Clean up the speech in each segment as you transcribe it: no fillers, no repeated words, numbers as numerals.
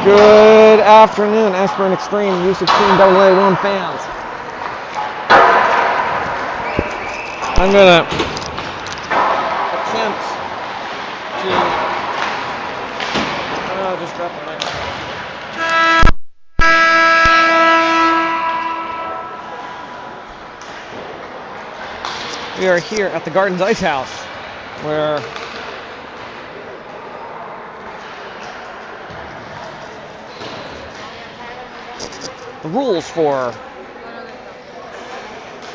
Good afternoon, Ashburn Xtreme U16AA1 fans. I'm gonna attempt to just drop the microphone. We are here at the Gardens Ice House, where the rules for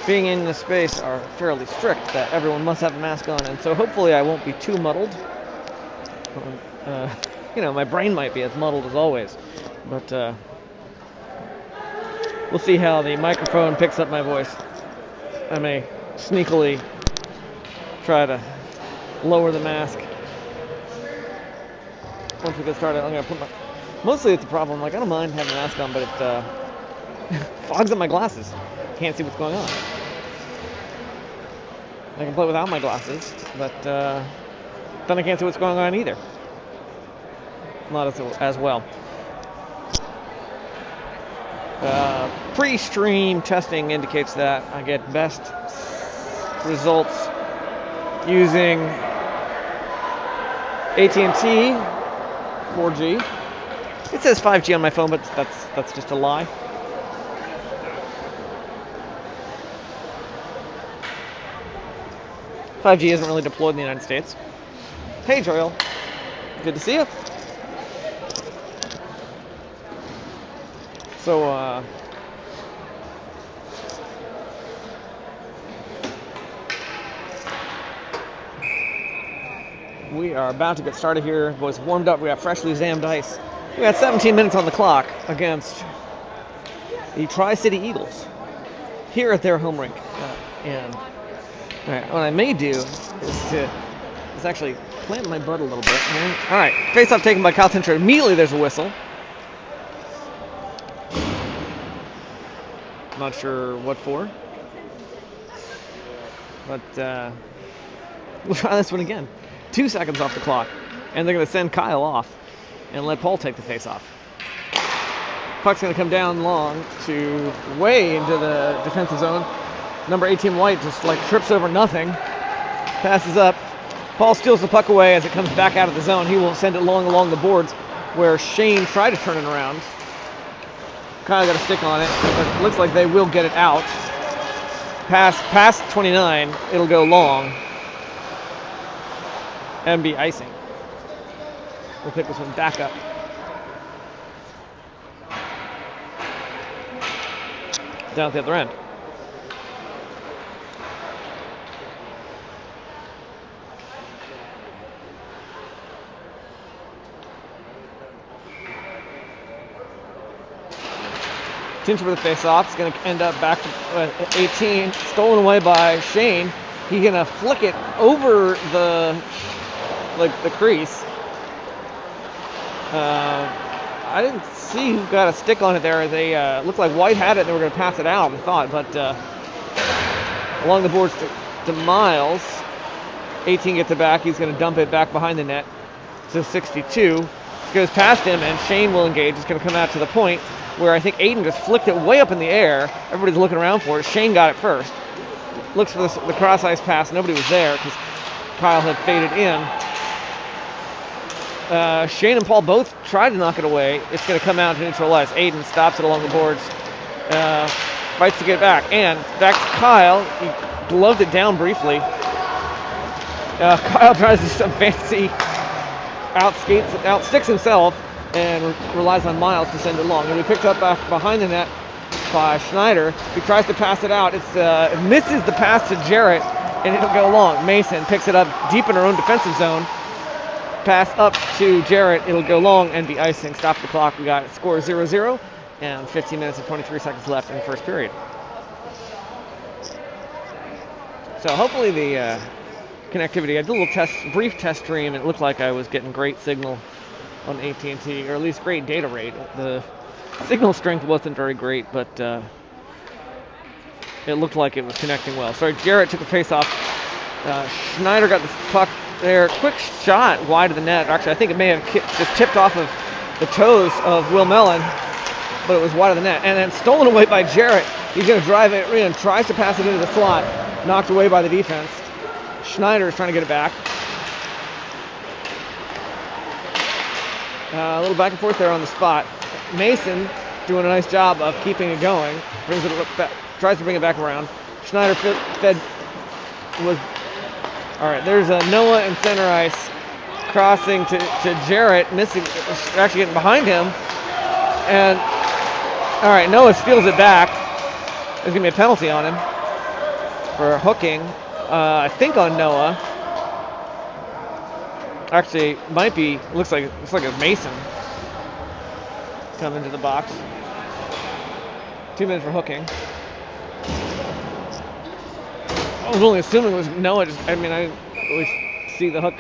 being in this space are fairly strict, that everyone must have a mask on, and so hopefully I won't be too muddled. My brain might be as muddled as always, but we'll see how the microphone picks up my voice. I may sneakily try to lower the mask. Once we get started, I'm going to put my... Mostly it's a problem, like I don't mind having a mask on, but it fogs up my glasses. Can't see what's going on. I can play without my glasses, but then I can't see what's going on either. Not as well. Pre-stream testing indicates that I get best results using AT&T 4G. It says 5G on my phone, but that's just a lie. .5G isn't really deployed in the United States. Hey, Laurel. Good to see you. So, we are about to get started here. Boys warmed up. We got freshly examined ice. We got 17 minutes on the clock against the Tri-City Eagles here at their home rink. And all right, what I may do is actually plant my butt a little bit. All right, face-off taken by Kyle Tincher. Immediately there's a whistle. Not sure what for, but we'll try this one again. 2 seconds off the clock, and they're going to send Kyle off and let Paul take the face-off. Puck's going to come down long to way into the defensive zone. Number 18 White just like trips over nothing, passes up. Paul steals the puck away as it comes back out of the zone. He will send it long along the boards where Shane tried to turn it around. Kyle got a stick on it, but it looks like they will get it out. Past 29, it'll go long and be icing. We'll pick this one back up. Down at the other end. Tincher with the face-off. It's going to end up back to 18. Stolen away by Shane. He's going to flick it over the crease. I didn't see who got a stick on it there. They looked like White had it and they were going to pass it out, I thought. But along the boards to Miles. 18 gets it back. He's going to dump it back behind the net to 62. Goes past him, and Shane will engage. It's going to come out to the point where I think Aiden just flicked it way up in the air. Everybody's looking around for it. Shane got it first. Looks for the cross-ice pass. Nobody was there because Kyle had faded in. Shane and Paul both tried to knock it away. It's going to come out to neutralize. Aiden stops it along the boards. Fights to get it back. And back to Kyle. He gloved it down briefly. Kyle tries to do some fancy outsticks himself and relies on Miles to send it long. And we picked up back behind the net by Schneider. He tries to pass it out. It misses the pass to Jarrett, and it'll go long. Mason picks it up deep in her own defensive zone. Pass up to Jarrett. It'll go long and be icing. Stop the clock. We got score 0-0 and 15 minutes and 23 seconds left in the first period. So hopefully the connectivity. I did a little brief test stream, and it looked like I was getting great signal on AT&T, or at least great data rate. The signal strength wasn't very great, but it looked like it was connecting well. Sorry, Jarrett took a face-off. Schneider got the puck there. Quick shot wide of the net. Actually, I think it may have just tipped off of the toes of Will Mellon, but it was wide of the net. And then stolen away by Jarrett. He's going to drive it in, tries to pass it into the slot, knocked away by the defense. Schneider is trying to get it back. A little back and forth there on the spot. Mason doing a nice job of keeping it going. Brings it back, tries to bring it back around. Schneider was. All right, there's a Noah and center ice crossing to Jarrett, missing, actually getting behind him. And all right, Noah steals it back. There's gonna be a penalty on him for hooking. I think on Noah. Actually, might be. Looks like a Mason come into the box. 2 minutes for hooking. I was only assuming it was Noah. I didn't always see the hook.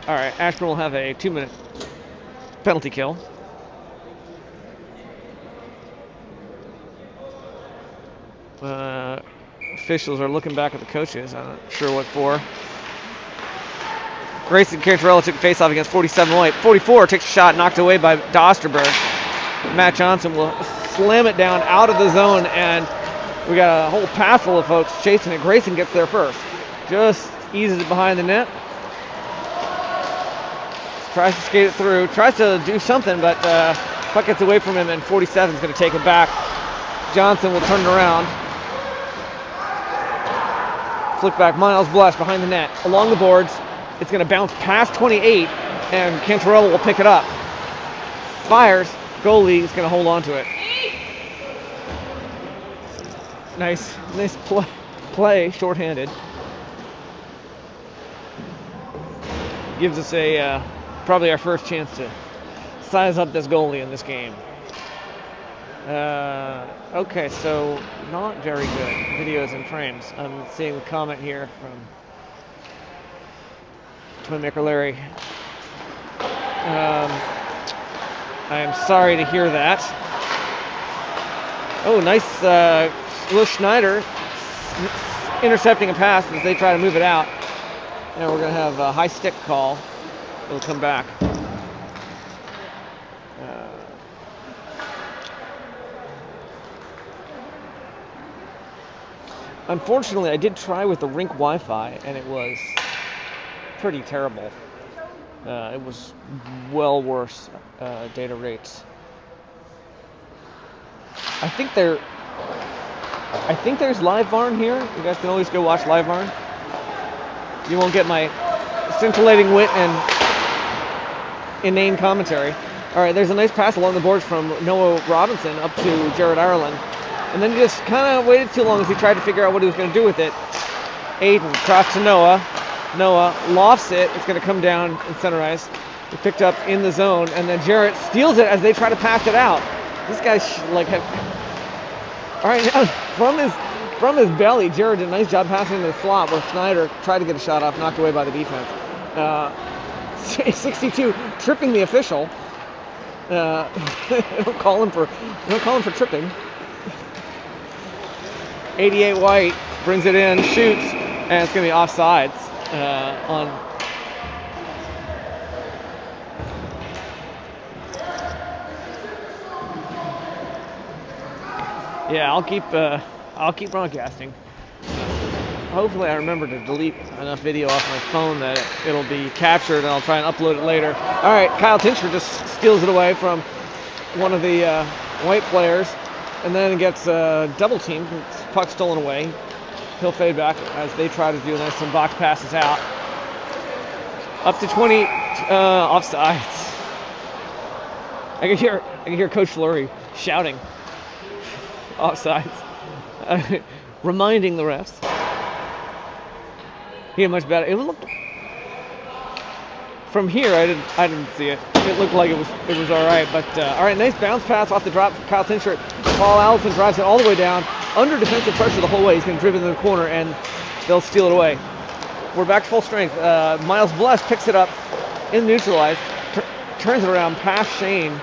All right, Ashburn will have a 2-minute penalty kill. Officials are looking back at the coaches. I'm not sure what for. Grayson Cantrell took a face-off against 47 White. 44 takes a shot, knocked away by Dosterberg. Matt Johnson will slam it down out of the zone, and we got a whole pass full of folks chasing it. Grayson gets there first. Just eases it behind the net. Tries to skate it through. Tries to do something, but puck gets away from him, and 47 is going to take it back. Johnson will turn it around. Flick back, Miles Blush behind the net, along the boards. It's going to bounce past 28, and Cantarella will pick it up. Fires, goalie is going to hold on to it. Nice play, shorthanded. Gives us a probably our first chance to size up this goalie in this game. Okay, so not very good videos and frames. I'm seeing a comment here from Twinmaker Larry. I am sorry to hear that. Oh, nice Will Schneider intercepting a pass as they try to move it out. And we're going to have a high stick call. It'll come back. Unfortunately, I did try with the rink Wi-Fi, and it was pretty terrible. It was well worse data rates. I think there's Live Barn here. You guys can always go watch Live Barn. You won't get my scintillating wit and inane commentary. All right, there's a nice pass along the boards from Noah Robinson up to Jared Ireland. And then he just kind of waited too long as he tried to figure out what he was going to do with it. Aiden cross to Noah. Noah lofts it. It's going to come down in center ice. He picked up in the zone, and then Jarrett steals it as they try to pass it out. This guy's all right, now from his belly, Jarrett did a nice job passing to the slot where Schneider tried to get a shot off, knocked away by the defense. 62 tripping the official. They don't call him for tripping. 88 White brings it in, shoots, and it's going to be offsides on. Yeah, I'll keep broadcasting. Hopefully, I remember to delete enough video off my phone that it'll be captured, and I'll try and upload it later. All right, Kyle Tincher just steals it away from one of the White players. And then gets double teamed. Puck stolen away. He'll fade back as they try to do some box passes out. Up to 20 offsides. I can hear Coach Fleury shouting offsides, reminding the refs. He had much better. It looked from here. I didn't see it. It looked like it was all right. But all right, nice bounce pass off the drop from Kyle Tincher. Paul Allison drives it all the way down, under defensive pressure the whole way. He's going to drive it in the corner, and they'll steal it away. We're back to full strength. Miles Bless picks it up in neutralized, turns it around past Shane.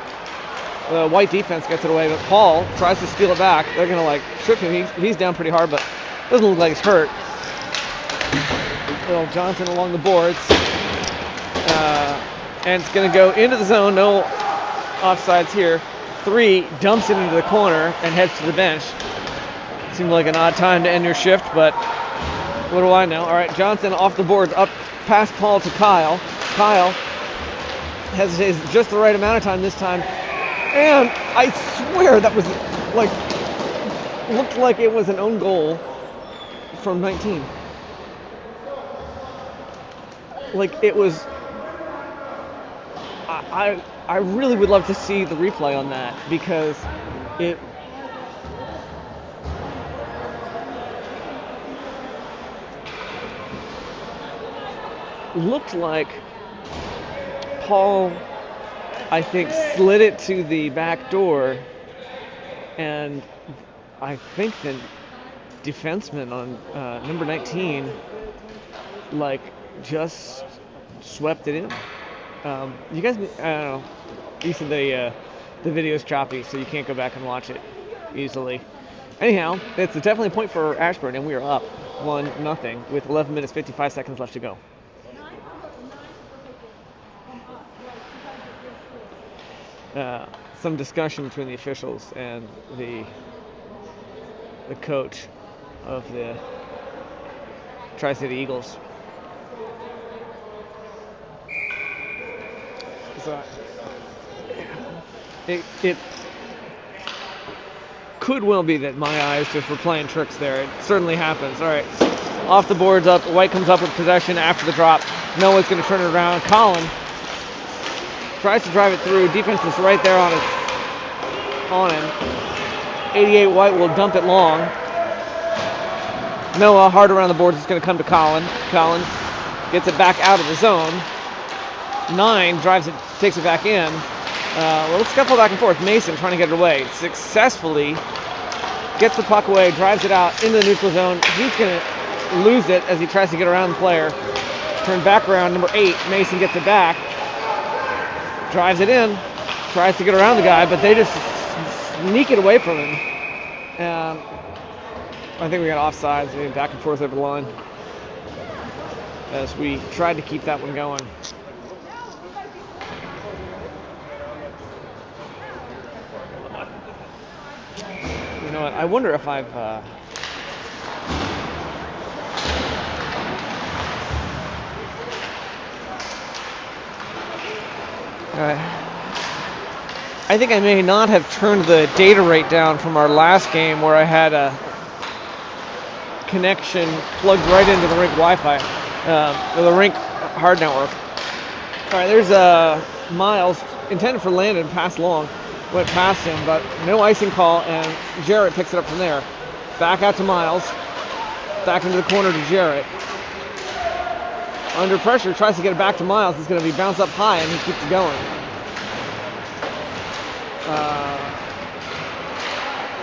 The White defense gets it away, but Paul tries to steal it back. They're going to trip him. He's down pretty hard, but doesn't look like he's hurt. Johnson along the boards. And it's going to go into the zone. No offsides here. 3, dumps it into the corner and heads to the bench. Seemed like an odd time to end your shift, but what do I know? All right, Johnson off the boards, up past Paul to Kyle. Kyle hesitates just the right amount of time this time. And I swear that was like, looked like it was an own goal from 19. Like it was, I really would love to see the replay on that because it looked like Paul, I think, slid it to the back door, and I think the defenseman on number 19 like just swept it in. You guys, I don't know. You said the video's choppy, so you can't go back and watch it easily. Anyhow, it's definitely a point for Ashburn, and we are up 1-0 with 11 minutes 55 seconds left to go. Some discussion between the officials and the coach of the Tri-City Eagles. So it could well be that my eyes just were playing tricks there. It certainly happens. All right, off the boards up. White comes up with possession after the drop. Noah's going to turn it around. Colin tries to drive it through. Defense is right there on him. 88 White will dump it long. Noah hard around the boards. It's going to come to Colin. Colin gets it back out of the zone. 9 drives it, takes it back in. A little scuffle back and forth. Mason trying to get it away. Successfully gets the puck away, drives it out into the neutral zone. He's going to lose it as he tries to get around the player. Turn back around, number 8. Mason gets it back. Drives it in. Tries to get around the guy, but they just sneak it away from him. And I think we got offsides. We back and forth over the line as we tried to keep that one going. You know what? I wonder if I've I think I may not have turned the data rate down from our last game where I had a connection plugged right into the rink Wi-Fi, or the rink hard network. All right, there's Miles intended for Landon, pass long. Went past him, but no icing call, and Jarrett picks it up from there. Back out to Miles. Back into the corner to Jarrett. Under pressure, tries to get it back to Miles. It's going to be bounced up high, and he keeps it going.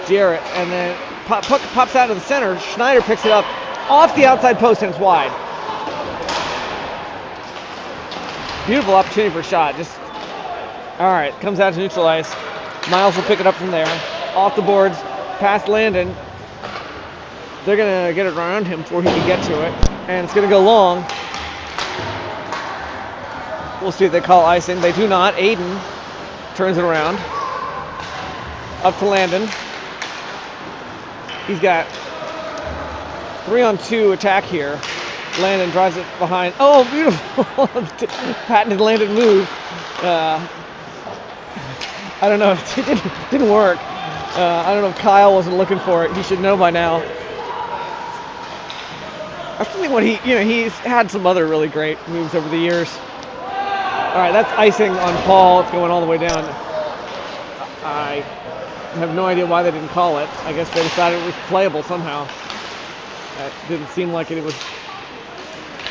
Jarrett, and then puck pops out to the center. Schneider picks it up off the outside post, and it's wide. Beautiful opportunity for a shot. Just all right, comes out to neutral ice. Miles will pick it up from there. Off the boards, past Landon. They're going to get it around him before he can get to it. And it's going to go long. We'll see if they call icing. They do not. Aiden turns it around. Up to Landon. He's got 3-on-2 attack here. Landon drives it behind. Oh, beautiful. Patented Landon move. I don't know. It didn't work. I don't know if Kyle wasn't looking for it. He should know by now. I think he's had some other really great moves over the years. All right, that's icing on Paul. It's going all the way down. I have no idea why they didn't call it. I guess they decided it was playable somehow. That didn't seem like it was.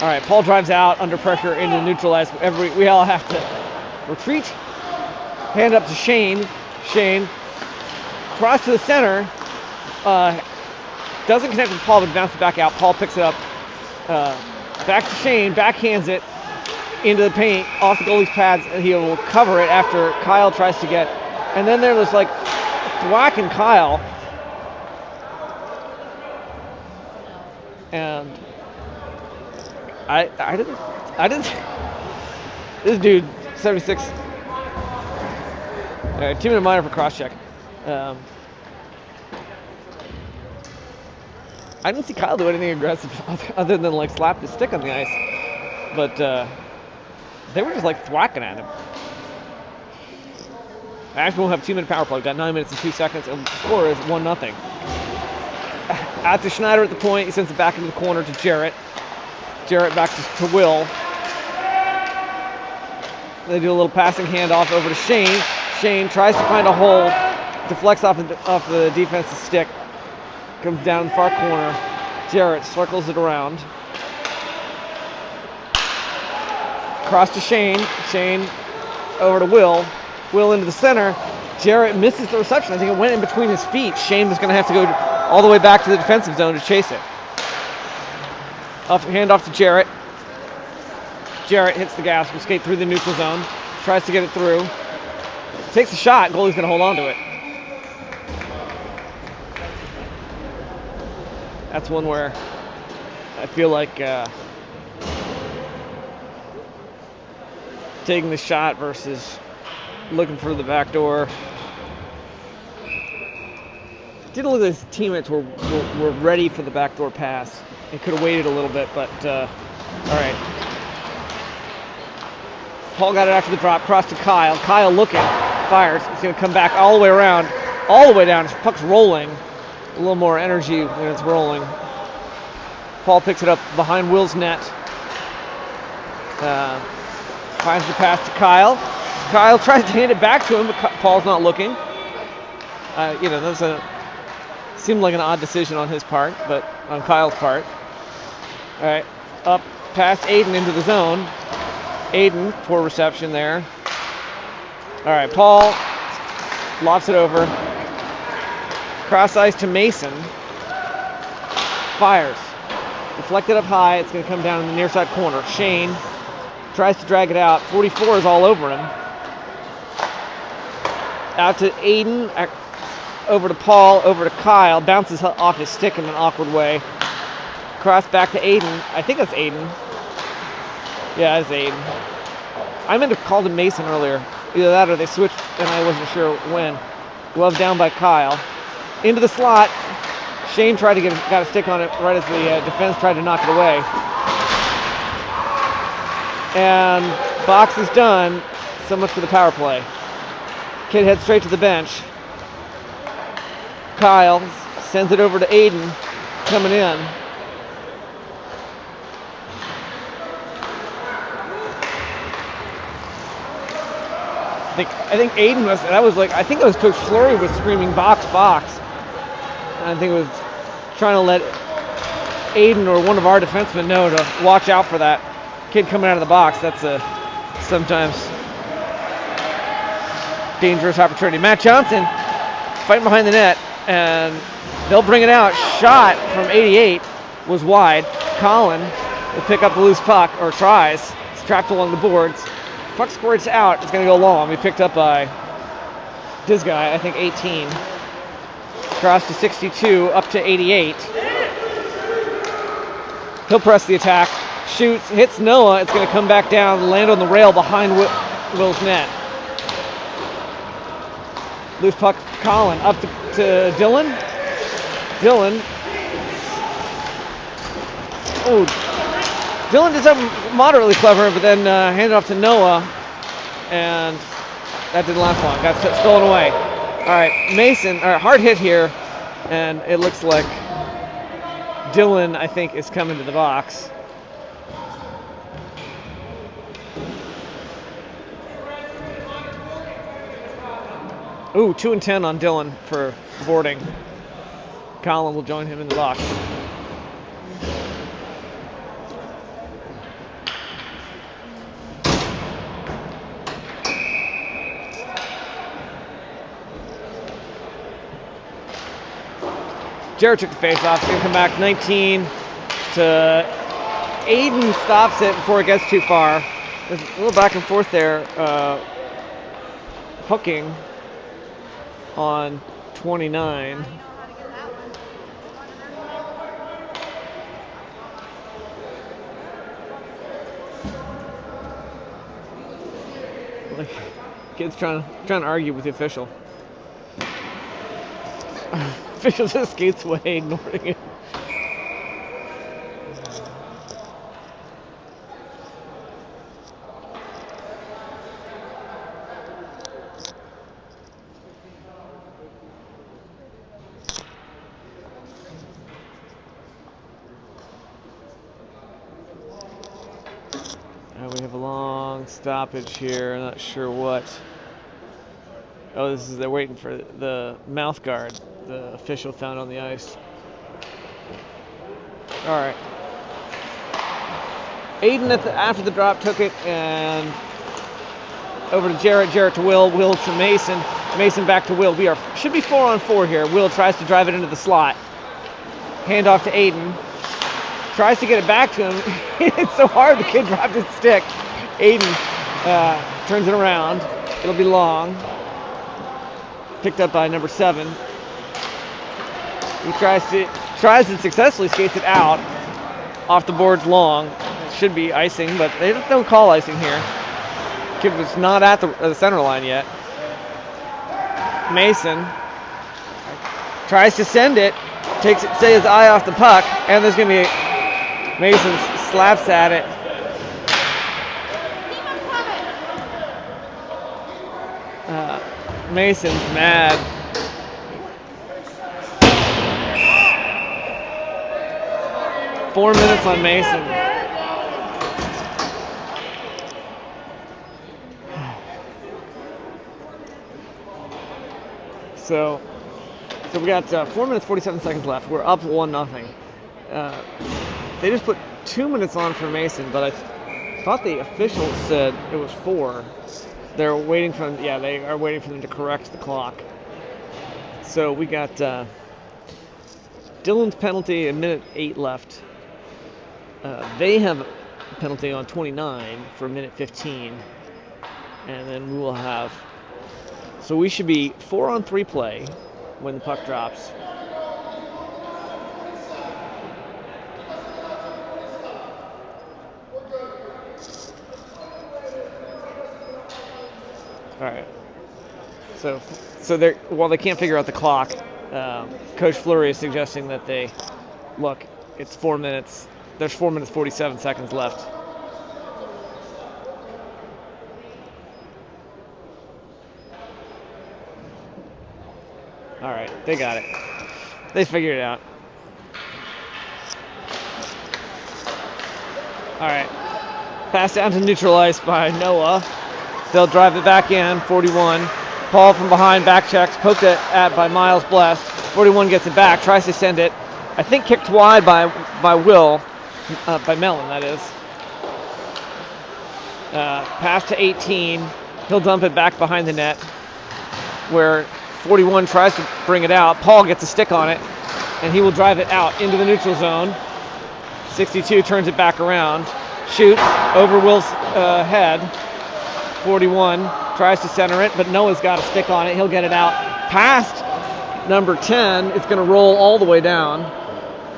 All right, Paul drives out under pressure into neutral ice. We all have to retreat. Hand up to Shane. Shane cross to the center. Doesn't connect with Paul, but bounces back out. Paul picks it up. Back to Shane. Backhands it into the paint off the goalie's pads, and he will cover it after Kyle tries to get. And then there was like thwacking Kyle. And I didn't This dude, 76. All right, 2-minute minor for cross check. I didn't see Kyle do anything aggressive other than like slap his stick on the ice, but they were just like thwacking at him. Ashburn will have 2-minute power play. We've got 9 minutes and 2 seconds, and the score is 1-0. Out to Schneider at the point. He sends it back into the corner to Jarrett. Jarrett back to Will. They do a little passing handoff over to Shane. Shane tries to find a hole, deflects off the defensive stick, comes down in the far corner. Jarrett circles it around. Cross to Shane. Shane over to Will. Will into the center. Jarrett misses the reception. I think it went in between his feet. Shane was going to have to go all the way back to the defensive zone to chase it. Handoff to Jarrett. Jarrett hits the gas, will skate through the neutral zone, tries to get it through. Takes a shot, goalie's going to hold on to it. That's one where I feel like taking the shot versus looking for the back door. Didn't look like his teammates were ready for the backdoor pass. They could have waited a little bit, but all right. Paul got it after the drop, cross to Kyle. Kyle looking, fires. He's going to come back all the way around, all the way down. His puck's rolling. A little more energy when it's rolling. Paul picks it up behind Will's net. Finds the pass to Kyle. Kyle tries to hand it back to him, but Paul's not looking. Seemed like an odd decision on his part, but on Kyle's part. All right, up past Aiden into the zone. Aiden, poor reception there. All right, Paul lofts it over. Cross ice to Mason. Fires. Deflected up high. It's going to come down in the near side corner. Shane tries to drag it out. 44 is all over him. Out to Aiden. Over to Paul. Over to Kyle. Bounces off his stick in an awkward way. Cross back to Aiden. I think that's Aiden. Yeah, it's Aiden. I meant to call him Mason earlier. Either that or they switched and I wasn't sure when. Glove down by Kyle. Into the slot. Shane got a stick on it right as the defense tried to knock it away. And box is done. So much for the power play. Kid heads straight to the bench. Kyle sends it over to Aiden coming in. I think Aiden I think it was Coach Fleury was screaming box, box. And I think it was trying to let Aiden or one of our defensemen know to watch out for that kid coming out of the box. That's a sometimes dangerous opportunity. Matt Johnson fighting behind the net, and they'll bring it out. Shot from 88 was wide. Colin will pick up the loose puck, or tries. It's trapped along the boards. Puck squirts out. It's going to go long. Be picked up by this guy, I think 18. Cross to 62, up to 88. He'll press the attack. Shoots, hits Noah. It's going to come back down, land on the rail behind Will's net. Loose puck, Colin, up to Dylan. Dylan. Oh, Dylan did something moderately clever, but then handed off to Noah, and that didn't last long. Got stolen away. All right, Mason, hard hit here, and it looks like Dylan, I think, is coming to the box. Ooh, 2 and 10 on Dylan for boarding. Colin will join him in the box. Jarrett took the face-off. It's going to come back 19 to Aiden. Stops it before it gets too far. There's a little back and forth there. Hooking on 29. Like, kid's trying to argue with the official. Official just skates away, ignoring it. We have a long stoppage here. I'm not sure what. Oh, they're waiting for the mouth guard. The official found on the ice. All right. Aiden after the drop took it and over to Jarrett. Jarrett to Will. Will to Mason. Mason back to Will. We should be 4-on-4 here. Will tries to drive it into the slot. Hand off to Aiden. Tries to get it back to him. It's so hard. The kid dropped his stick. Aiden turns it around. It'll be long. Picked up by number 7. He tries and successfully skates it out. Off the boards long. It should be icing, but they don't call icing here. Kid was not at the center line yet. Mason tries to send it. Takes his eye off the puck, and there's going to be Mason slaps at it. Mason's mad. Four minutes on Mason. So we got 4 minutes 47 seconds left. We're up 1-0. They just put 2 minutes on for Mason, but I thought the officials said it was 4. They're waiting for them. Yeah, they are waiting for them to correct the clock. So we got Dylan's penalty, a minute 8 left. They have a penalty on 29 for a minute 15, and then we will have. So we should be 4-on-3 play when the puck drops. All right. So they're while they can't figure out the clock, Coach Fleury is suggesting that they look. It's 4 minutes. There's 4 minutes 47 seconds left. All right, they got it. They figured it out. All right. Pass down to neutral ice by Noah. They'll drive it back in, 41. Paul from behind, back checks, poked at by Miles Blessed. 41 gets it back, tries to send it. I think kicked wide by Will, by Mellon, that is. Pass to 18. He'll dump it back behind the net, where 41 tries to bring it out. Paul gets a stick on it, and he will drive it out into the neutral zone. 62 turns it back around, shoots over Will's head. 41 tries to center it, but Noah's got a stick on it. He'll get it out past number 10. It's going to roll all the way down.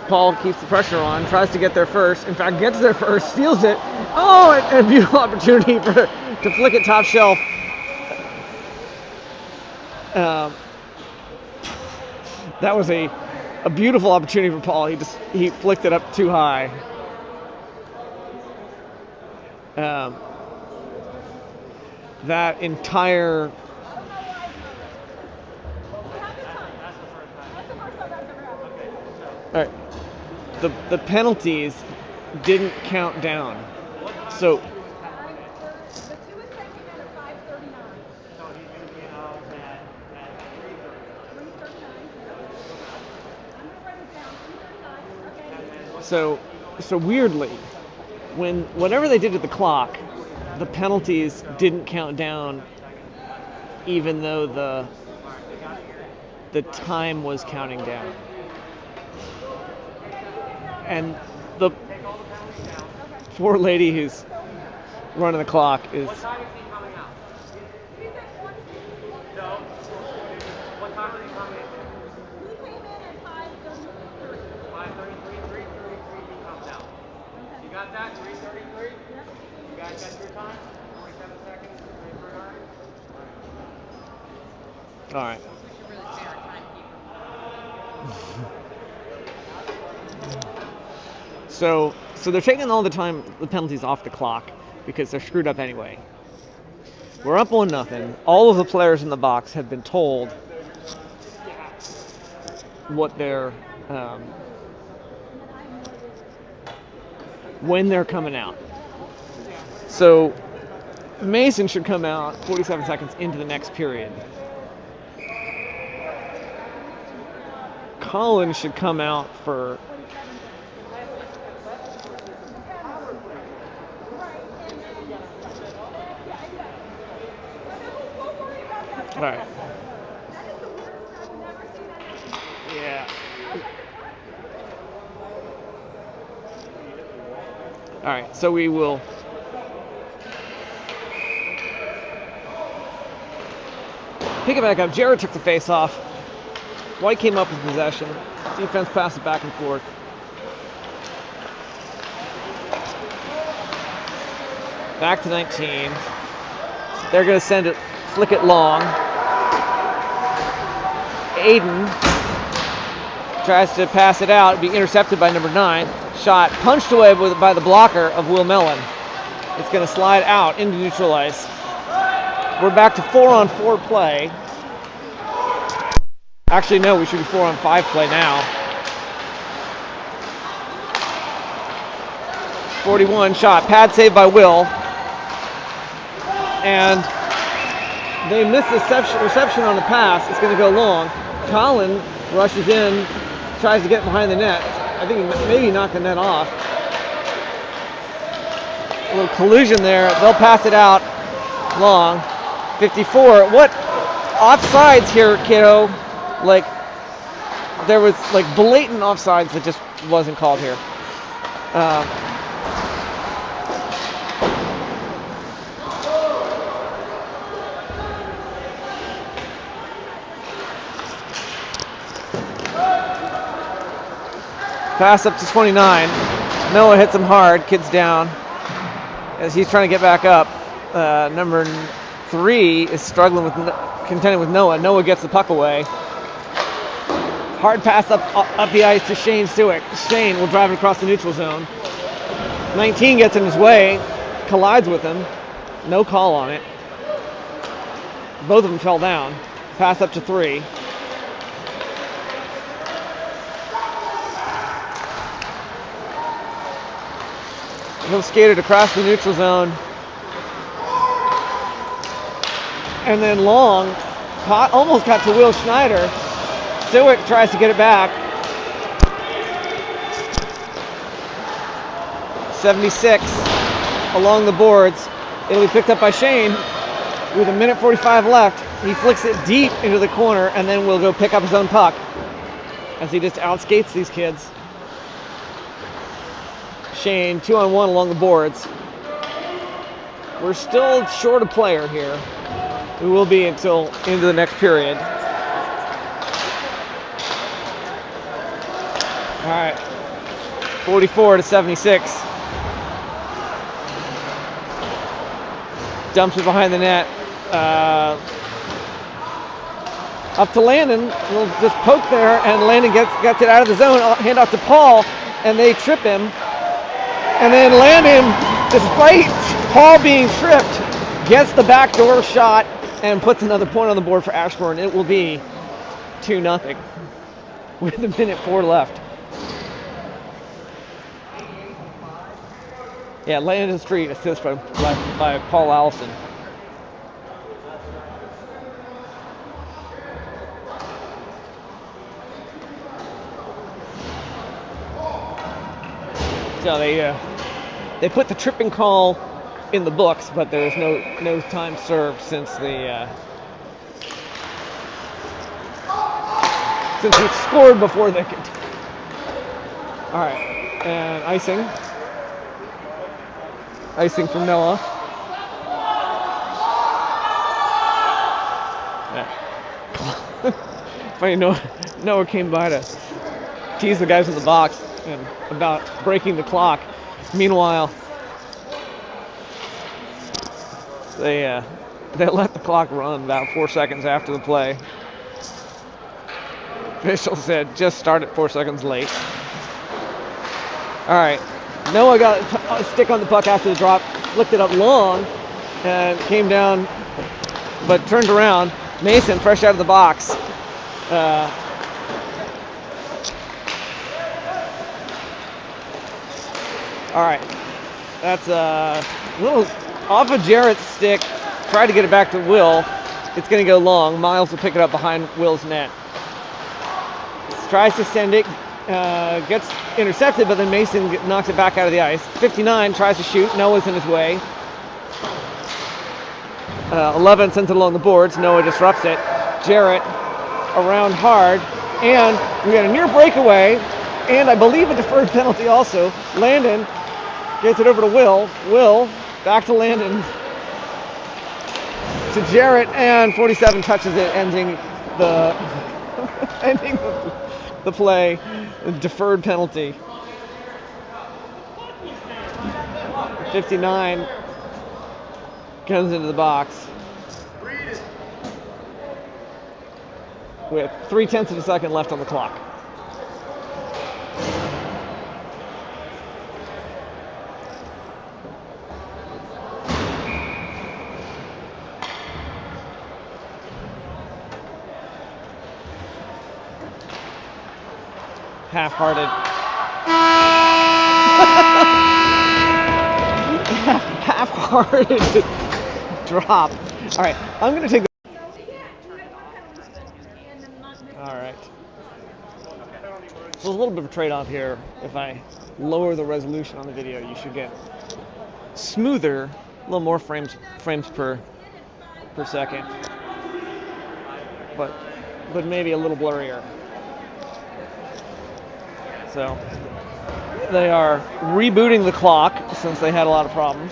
Paul keeps the pressure on, tries to get there first. In fact, gets there first, steals it. Oh, a beautiful opportunity to flick it top shelf. That was a beautiful opportunity for Paul. He flicked it up too high. That entire all right, the penalties didn't count down. So So weirdly, whatever they did to the clock, the penalties didn't count down, even though the time was counting down. And the poor lady who's running the clock is. What time is he coming out? No. What time is he coming in? He came in at 5:33. 5:33, 3:33 he comes out. You got that? 3:33? Yep. You guys got your time? 47 seconds. Ready for an All right. So they're taking all the penalties off the clock because they're screwed up anyway. We're up 1-0. All of the players in the box have been told what they're when they're coming out. So Mason should come out 47 seconds into the next period. Collins should come out for all right. Yeah. All right, so we will pick it back up. Jared took the face off. White came up with possession. Defense passed it back and forth. Back to 19. They're going to send it, flick it long. Aiden tries to pass it out, be intercepted by number 9. Shot punched away by the blocker of Will Mellon. It's going to slide out into neutral ice. We're back to 4-on-4 play. Actually, no, we should be 4-on-5 play now. 41 shot, pad save by Will. And they miss the reception on the pass. It's going to go long. Colin rushes in, tries to get behind the net. I think he maybe knocked the net off. A little collusion there. They'll pass it out long. 54. What offsides here, kiddo? Like, there was like blatant offsides that just wasn't called here. Pass up to 29. Noah hits him hard. Kid's down as he's trying to get back up. Number 3 is struggling with contending with Noah. Noah gets the puck away. Hard pass up the ice to Shane Stewick. Shane will drive it across the neutral zone. 19 gets in his way, collides with him. No call on it. Both of them fell down. Pass up to 3. He'll skate it across the neutral zone. And then long, almost got to Will Schneider. Stewick tries to get it back. 76 along the boards. It'll be picked up by Shane with 1:45 left. He flicks it deep into the corner and then will go pick up his own puck as he just outskates these kids. Shane 2-on-1 along the boards. We're still short a player here. We will be until into the next period. All right, 44-76. Dumps it behind the net. Up to Landon. We'll just poke there, and Landon gets it out of the zone. Hand off to Paul, and they trip him. And then Landon, despite Paul being tripped, gets the backdoor shot and puts another point on the board for Ashburn. It will be 2-0 with 1:04 left. Yeah, Landon Street assist by Paul Allison. So they put the tripping call in the books, but there's no time served since we scored before they could. All right, and icing from Noah. Yeah. Funny, Noah came by to tease the guys in the box and about breaking the clock. Meanwhile, they let the clock run about 4 seconds after the play. Official said just started 4 seconds late. All right. Noah got a stick on the puck after the drop, flicked it up long, and came down, but turned around. Mason, fresh out of the box. All right. That's a little off of Jarrett's stick. Tried to get it back to Will. It's going to go long. Miles will pick it up behind Will's net. Tries to send it. Gets intercepted, but then Mason knocks it back out of the ice. 59 tries to shoot. Noah's in his way. 11 sends it along the boards. Noah disrupts it. Jarrett around hard. And we had a near breakaway. And I believe a deferred penalty also. Landon gets it over to Will. Will back to Landon. To Jarrett. And 47 touches it, ending the the play. Deferred penalty. 59 comes into the box with 0.3 of a second left on the clock. Half-hearted. Half-hearted drop. All right, I'm going to take the... All right. So a little bit of a trade-off here. If I lower the resolution on the video, you should get smoother, a little more frames per second, but maybe a little blurrier. So they are rebooting the clock since they had a lot of problems.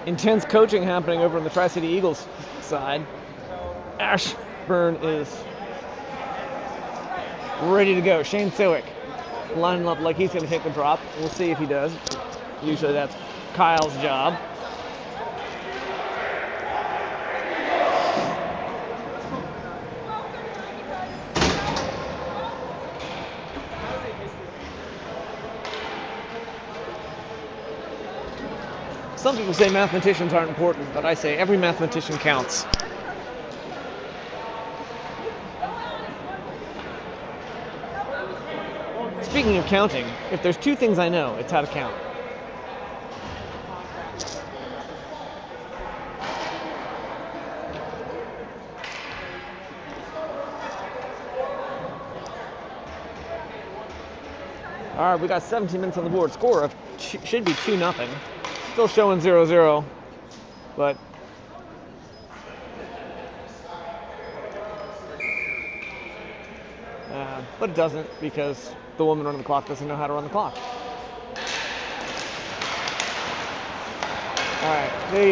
Intense coaching happening over on the Tri-City Eagles side. Ashburn is ready to go. Shane Sowick lining up like he's going to take the drop. We'll see if he does. Usually that's Kyle's job. Some people say mathematicians aren't important, but I say every mathematician counts. Speaking of counting, if there's two things I know, it's how to count. All right, we got 17 minutes on the board. Score of should be 2-0. Still showing 0-0, but it doesn't, because the woman running the clock doesn't know how to run the clock. All right, they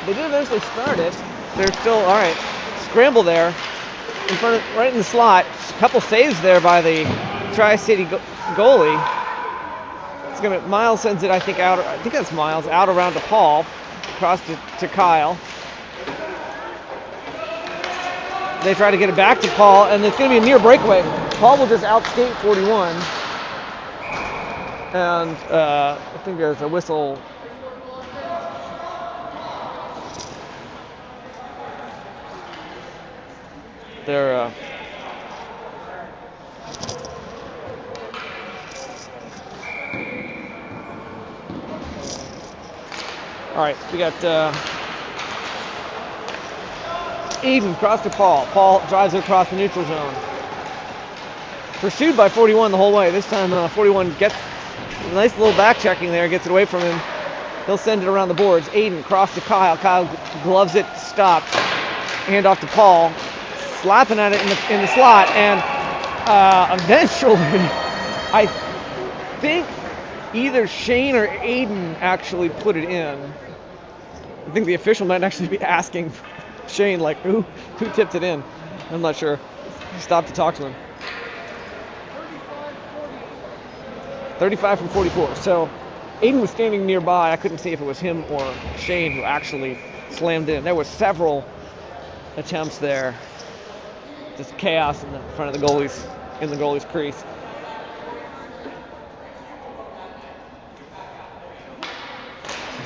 did eventually start it. They're still all right. Scramble there in front of, right in the slot. A couple saves there by the Tri-City goalie. It's gonna, Miles sends it, I think, out. I think that's Miles, out around to Paul, across to Kyle. They try to get it back to Paul, and it's gonna be a near breakaway. Paul will just outskate 41, and I think there's a whistle. They're all right, we got Eden across to Paul. Paul drives it across the neutral zone. Pursued by 41 the whole way. This time 41 gets a nice little back checking there, gets it away from him. He'll send it around the boards. Aiden across to Kyle. Kyle gloves it, stops. Hand off to Paul. Slapping at it in the slot, and eventually, I think either Shane or Aiden actually put it in. I think the official might actually be asking Shane, like, who tipped it in? I'm not sure. He stopped to talk to him. 35 from 44. So Aiden was standing nearby. I couldn't see if it was him or Shane who actually slammed in. There were several attempts there. Just chaos in the front of the goalie's crease.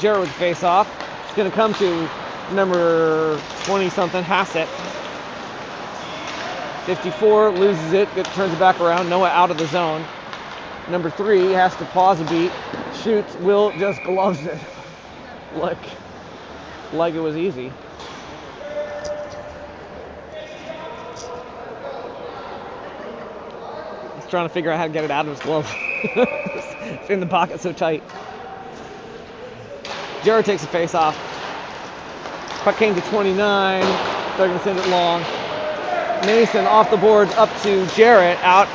Jarrett with the face off. It's going to come to number 20-something, Hassett. 54, loses it, turns it back around. Noah out of the zone. Number 3 has to pause a beat, shoots. Will just gloves it like it was easy. He's trying to figure out how to get it out of his glove. It's in the pocket so tight. Jarrett takes a face off. Puck came to 29. They're going to send it long. Mason off the boards up to Jarrett, out,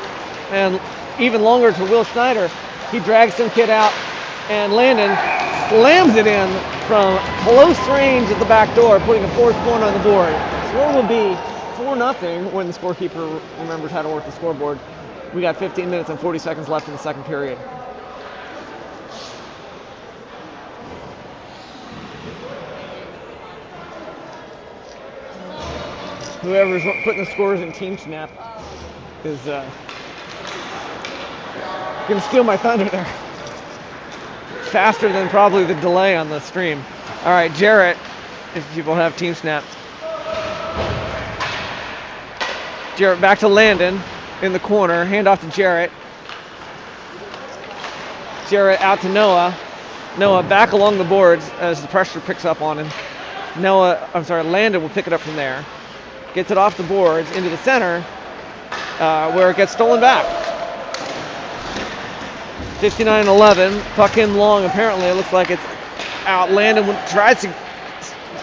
and even longer to Will Schneider. He drags some kid out, and Landon slams it in from close range at the back door, putting a 4th point on the board. Score will be 4-0 when the scorekeeper remembers how to work the scoreboard. We got 15 minutes and 40 seconds left in the second period. Whoever's putting the scores in Team Snap is going to steal my thunder there. Faster than probably the delay on the stream. All right, Jarrett, if people have Team Snap. Jarrett back to Landon in the corner. Hand off to Jarrett. Jarrett out to Noah. Noah back along the boards as the pressure picks up on him. Landon will pick it up from there. Gets it off the boards into the center where it gets stolen back. 59-11. Puck in long, apparently. It looks like it's out. Landon tries to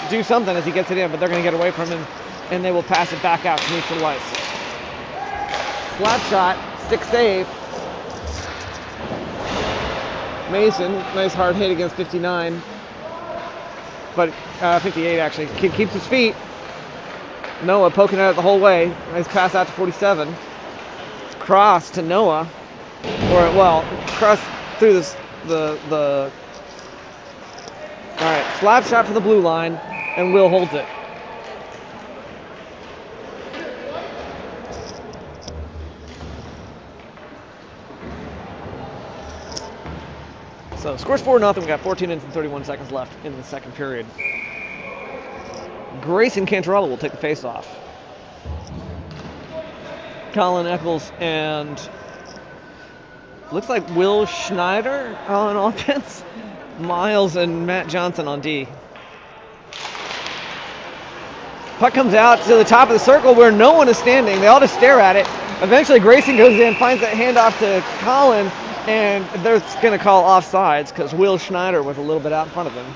do something as he gets it in, but they're going to get away from him, and they will pass it back out to neutral ice. Slap shot, stick save. Mason, nice hard hit against 59. But 58 actually. Kid keeps his feet. Noah poking at it the whole way. Nice pass out to 47. Cross to Noah. Cross through the all right, slap shot to the blue line, and Will holds it. So scores 4-0. We got 14 minutes and 31 seconds left in the second period. Grayson Cantarella will take the face-off. Colin Eccles and looks like Will Schneider on offense. Miles and Matt Johnson on D. Puck comes out to the top of the circle where no one is standing. They all just stare at it. Eventually Grayson goes in, finds that handoff to Colin, and they're going to call offsides because Will Schneider was a little bit out in front of him.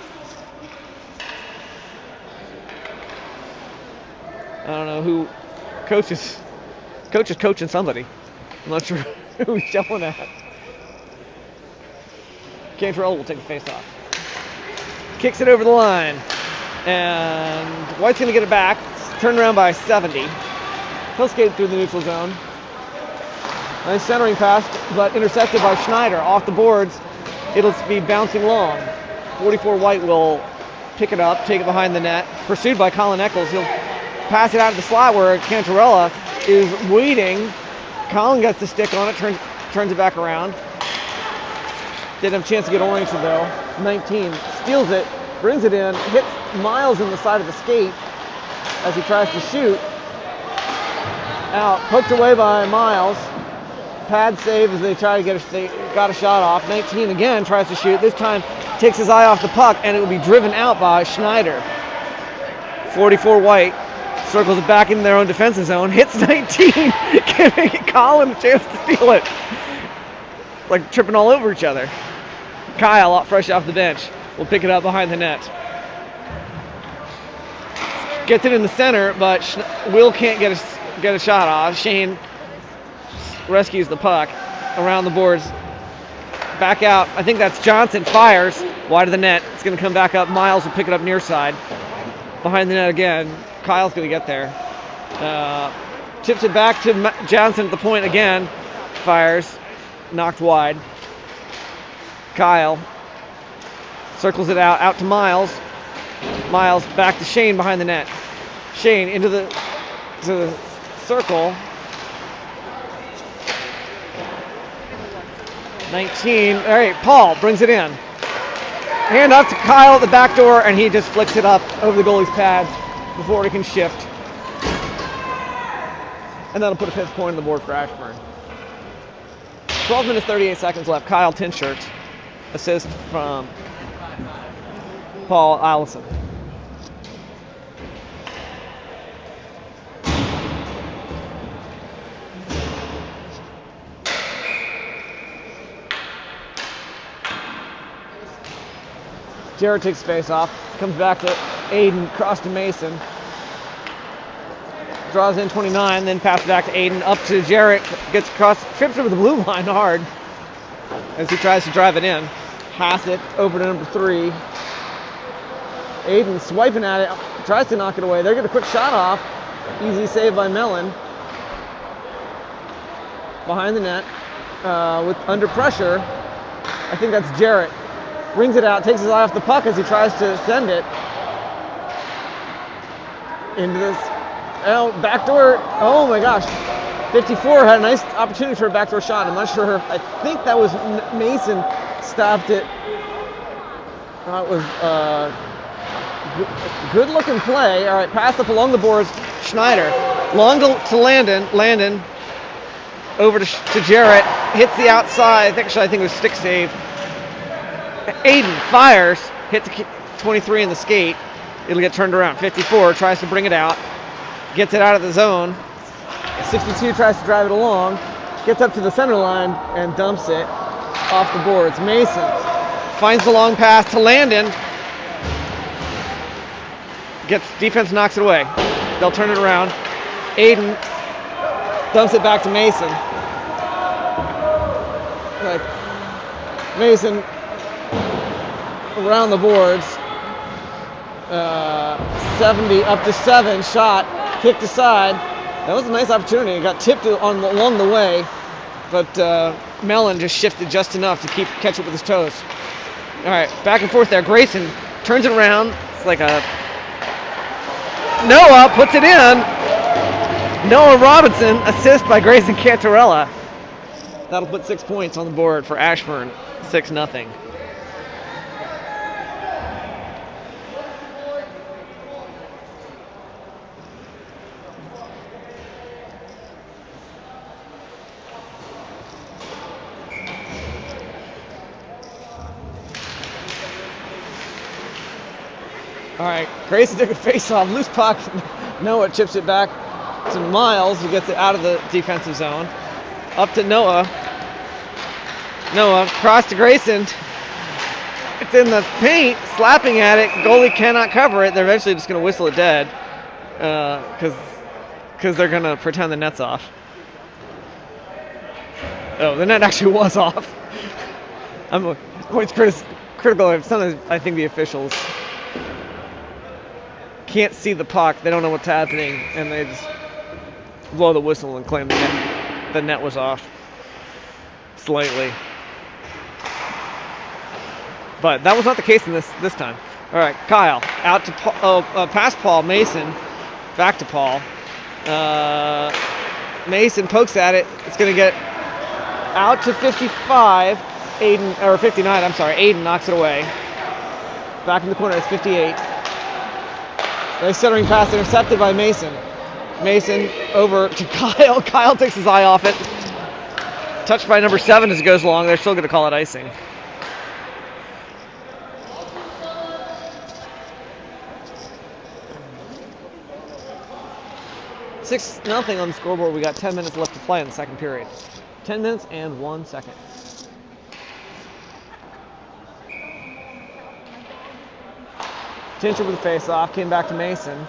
I don't know who coaches coaching somebody. I'm not sure who he's yelling at. Cantrell will take the face off. Kicks it over the line. And White's going to get it back. Turned around by 70. He'll skate through the neutral zone. Nice centering pass, but intercepted by Schneider. Off the boards, it'll be bouncing long. 44 White will pick it up, take it behind the net. Pursued by Colin Eccles. He'll pass it out of the slot where Cantarella is waiting. Colin gets the stick on it, turns it back around. Didn't have a chance to get oriented though. 19 steals it, brings it in, hits Miles in the side of the skate as he tries to shoot. Out, poked away by Miles. Pad save as they try to got a shot off. 19 again tries to shoot. This time takes his eye off the puck, and it will be driven out by Schneider. 44 White circles it back into their own defensive zone. Hits 19, giving Colin a chance to steal it. Like tripping all over each other. Kyle, fresh off the bench, will pick it up behind the net. Gets it in the center, but Will can't get a shot off. Shane rescues the puck around the boards. Back out. I think that's Johnson. Fires wide of the net. It's going to come back up. Miles will pick it up near side. Behind the net again. Kyle's going to get there. Tips it back to Johnson at the point again. Fires. Knocked wide. Kyle circles it out to Miles. Miles back to Shane behind the net. Shane into the circle. 19. All right, Paul brings it in. Hand off to Kyle at the back door, and he just flicks it up over the goalie's pads before he can shift. And that'll put a 5th point on the board for Ashburn. 12 minutes, 38 seconds left. Kyle Tinshirt. Assist from Paul Allison. Jared takes face off, comes back to Aiden, cross to Mason. Draws in 29, then passes back to Aiden, up to Jarrett, gets across, trips over the blue line hard as he tries to drive it in. Pass it over to number 3. Aiden swiping at it, tries to knock it away. They're getting a quick shot off. Easy save by Mellon. Behind the net, with under pressure. I think that's Jarrett. Rings it out, takes his eye off the puck as he tries to send it into this backdoor. Oh my gosh. 54 had a nice opportunity for a backdoor shot. I'm not sure. I think that was Mason stopped it. It was good looking play. All right, pass up along the boards. Schneider. Long to Landon. Landon over to Jarrett. Hits the outside. I think it was stick save. Aiden fires, hits 23 in the skate. It'll get turned around. 54 tries to bring it out, gets it out of the zone. 62 tries to drive it along, gets up to the center line and dumps it off the boards. Mason finds the long pass to Landon. Defense knocks it away. They'll turn it around. Aiden dumps it back to Mason. Mason around the boards, 70 up to 7, shot, kicked aside. That was a nice opportunity. It got tipped along the way, but Mellon just shifted just enough to catch it with his toes. All right, back and forth there. Grayson turns it around. It's like a Noah puts it in. Noah Robinson, assist by Grayson Cantarella. That'll put 6 points on the board for Ashburn. 6-0. All right, Grayson took a face-off, loose puck. Noah chips it back to Miles, who gets it out of the defensive zone. Up to Noah. Noah, cross to Grayson. It's in the paint, slapping at it. Goalie cannot cover it. They're eventually just going to whistle it dead because they're going to pretend the net's off. Oh, the net actually was off. I'm always critical of sometimes I think the officials can't see the puck. They don't know what's happening, and they just blow the whistle and claim the net was off slightly. But that was not the case in this time. All right, Kyle out to past Paul. Mason back to Paul. Mason pokes at it. It's going to get out to 55. 59. I'm sorry. Aiden knocks it away. Back in the corner. It's 58. Nice centering pass intercepted by Mason. Mason over to Kyle. Kyle takes his eye off it. Touched by number 7 as it goes along. They're still going to call it icing. Six nothing on the scoreboard. We got 10 minutes left to play in the second period. 10 minutes and 1 second. Tincher with the face-off, came back to Mason.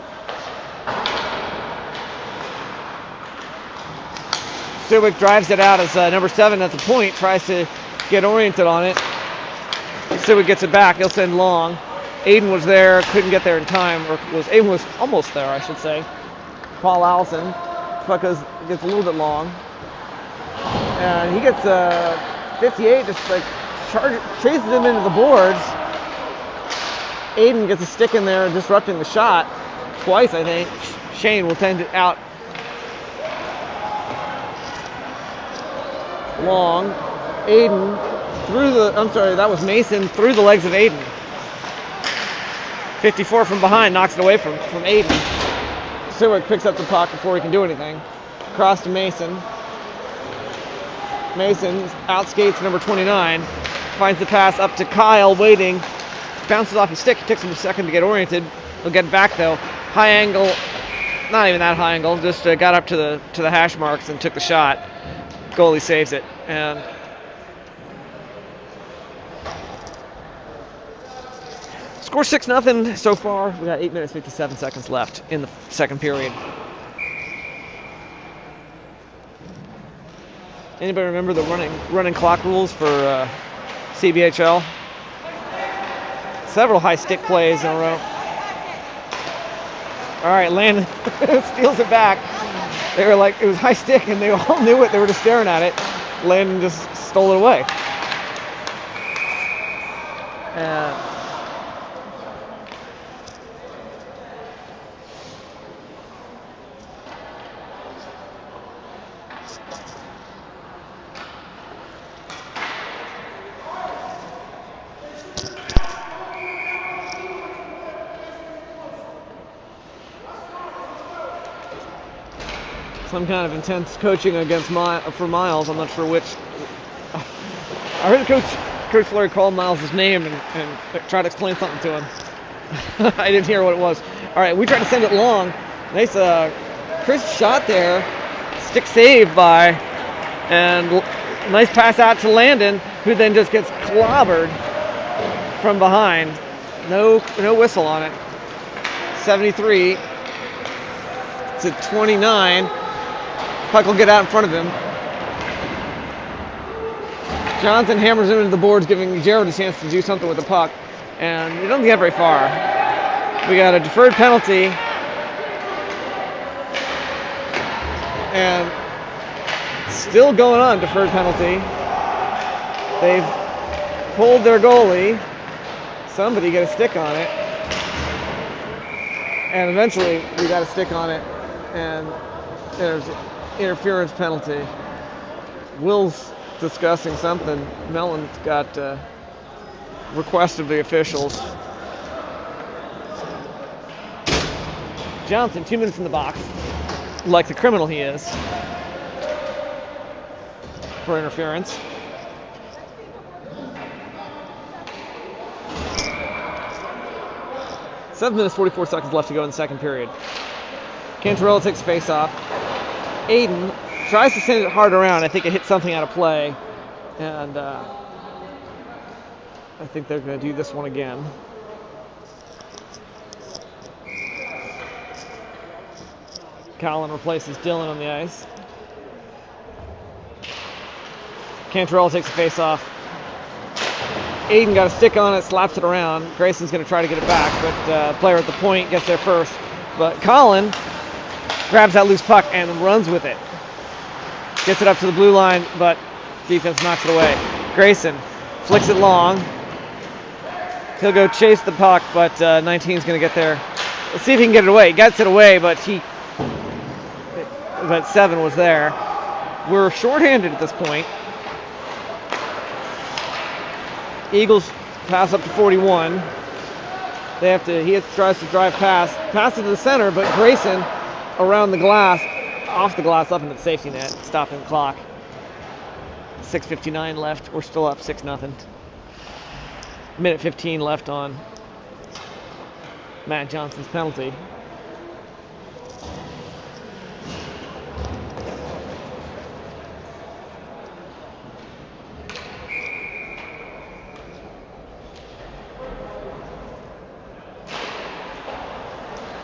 Stewick drives it out as number 7 at the point, tries to get oriented on it. Stewick gets it back, he'll send long. Aiden was there, couldn't get there in time, Aiden was almost there, I should say. Paul Allison, puck gets a little bit long. And he gets 58, just like chases him into the boards. Aiden gets a stick in there, disrupting the shot twice, I think. Shane will send it out long. Aiden through the, I'm sorry, that was Mason through the legs of Aiden. 54 from behind, knocks it away from Aiden. Sewick picks up the puck before he can do anything. Cross to Mason. Mason outskates number 29. Finds the pass up to Kyle, waiting. Bounces off his stick. It takes him a second to get oriented. He'll get back though. High angle, not even that high angle. Just got up to the hash marks and took the shot. Goalie saves it. And score 6-0 so far. We got 8 minutes 57 seconds left in the second period. Anybody remember the running clock rules for CBHL? Several high stick plays in a row. All right, Landon steals it back. They were like, it was high stick, and they all knew it. They were just staring at it. Landon just stole it away. Some kind of intense coaching against for Miles. I'm not sure which. I heard Coach Fleury call Miles' name and try to explain something to him. I didn't hear what it was. All right, we tried to send it long. Nice crisp shot there. Stick saved by, and nice pass out to Landon, who then just gets clobbered from behind. No whistle on it. 73 to 29. Puck will get out in front of him. Johnson hammers him into the boards, giving Jared a chance to do something with the puck. And he doesn't get very far. We got a deferred penalty. And still going on, deferred penalty. They've pulled their goalie. Somebody get a stick on it. And eventually we got a stick on it. And there's interference penalty. Will's discussing something. Mellon's got request of the officials. Johnson, 2 minutes in the box, like the criminal he is, for interference. Seven minutes, 44 seconds left to go in the second period. Cantarella takes face off. Aiden tries to send it hard around. I think it hit something out of play. And I think they're going to do this one again. Colin replaces Dylan on the ice. Cantarella takes the face off. Aiden got a stick on it, slaps it around. Grayson's going to try to get it back, but player at the point gets there first. But Colin grabs that loose puck and runs with it. Gets it up to the blue line, but defense knocks it away. Grayson flicks it long. He'll go chase the puck, but 19's going to get there. Let's see if he can get it away. He gets it away, but 7 was there. We're shorthanded at this point. Eagles pass up to 41. He tries to drive past. Pass it to the center, but Grayson around the glass, off the glass, up into the safety net, stopping the clock. 6:59 left. We're still up 6-0. Minute 15 left on Matt Johnson's penalty.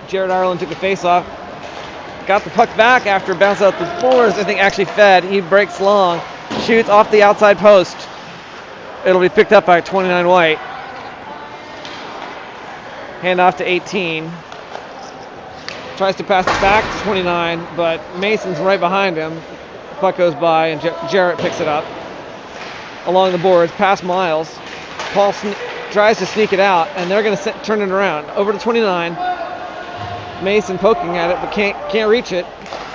Jared Ireland took the face-off. Got the puck back after bounce out the boards. I think actually fed. He breaks long. Shoots off the outside post. It'll be picked up by 29 White. Hand off to 18. Tries to pass it back to 29, but Mason's right behind him. Puck goes by, and Jarrett picks it up. Along the boards, past Miles. Paul tries to sneak it out, and they're going to turn it around. Over to 29. Mason poking at it, but can't reach it.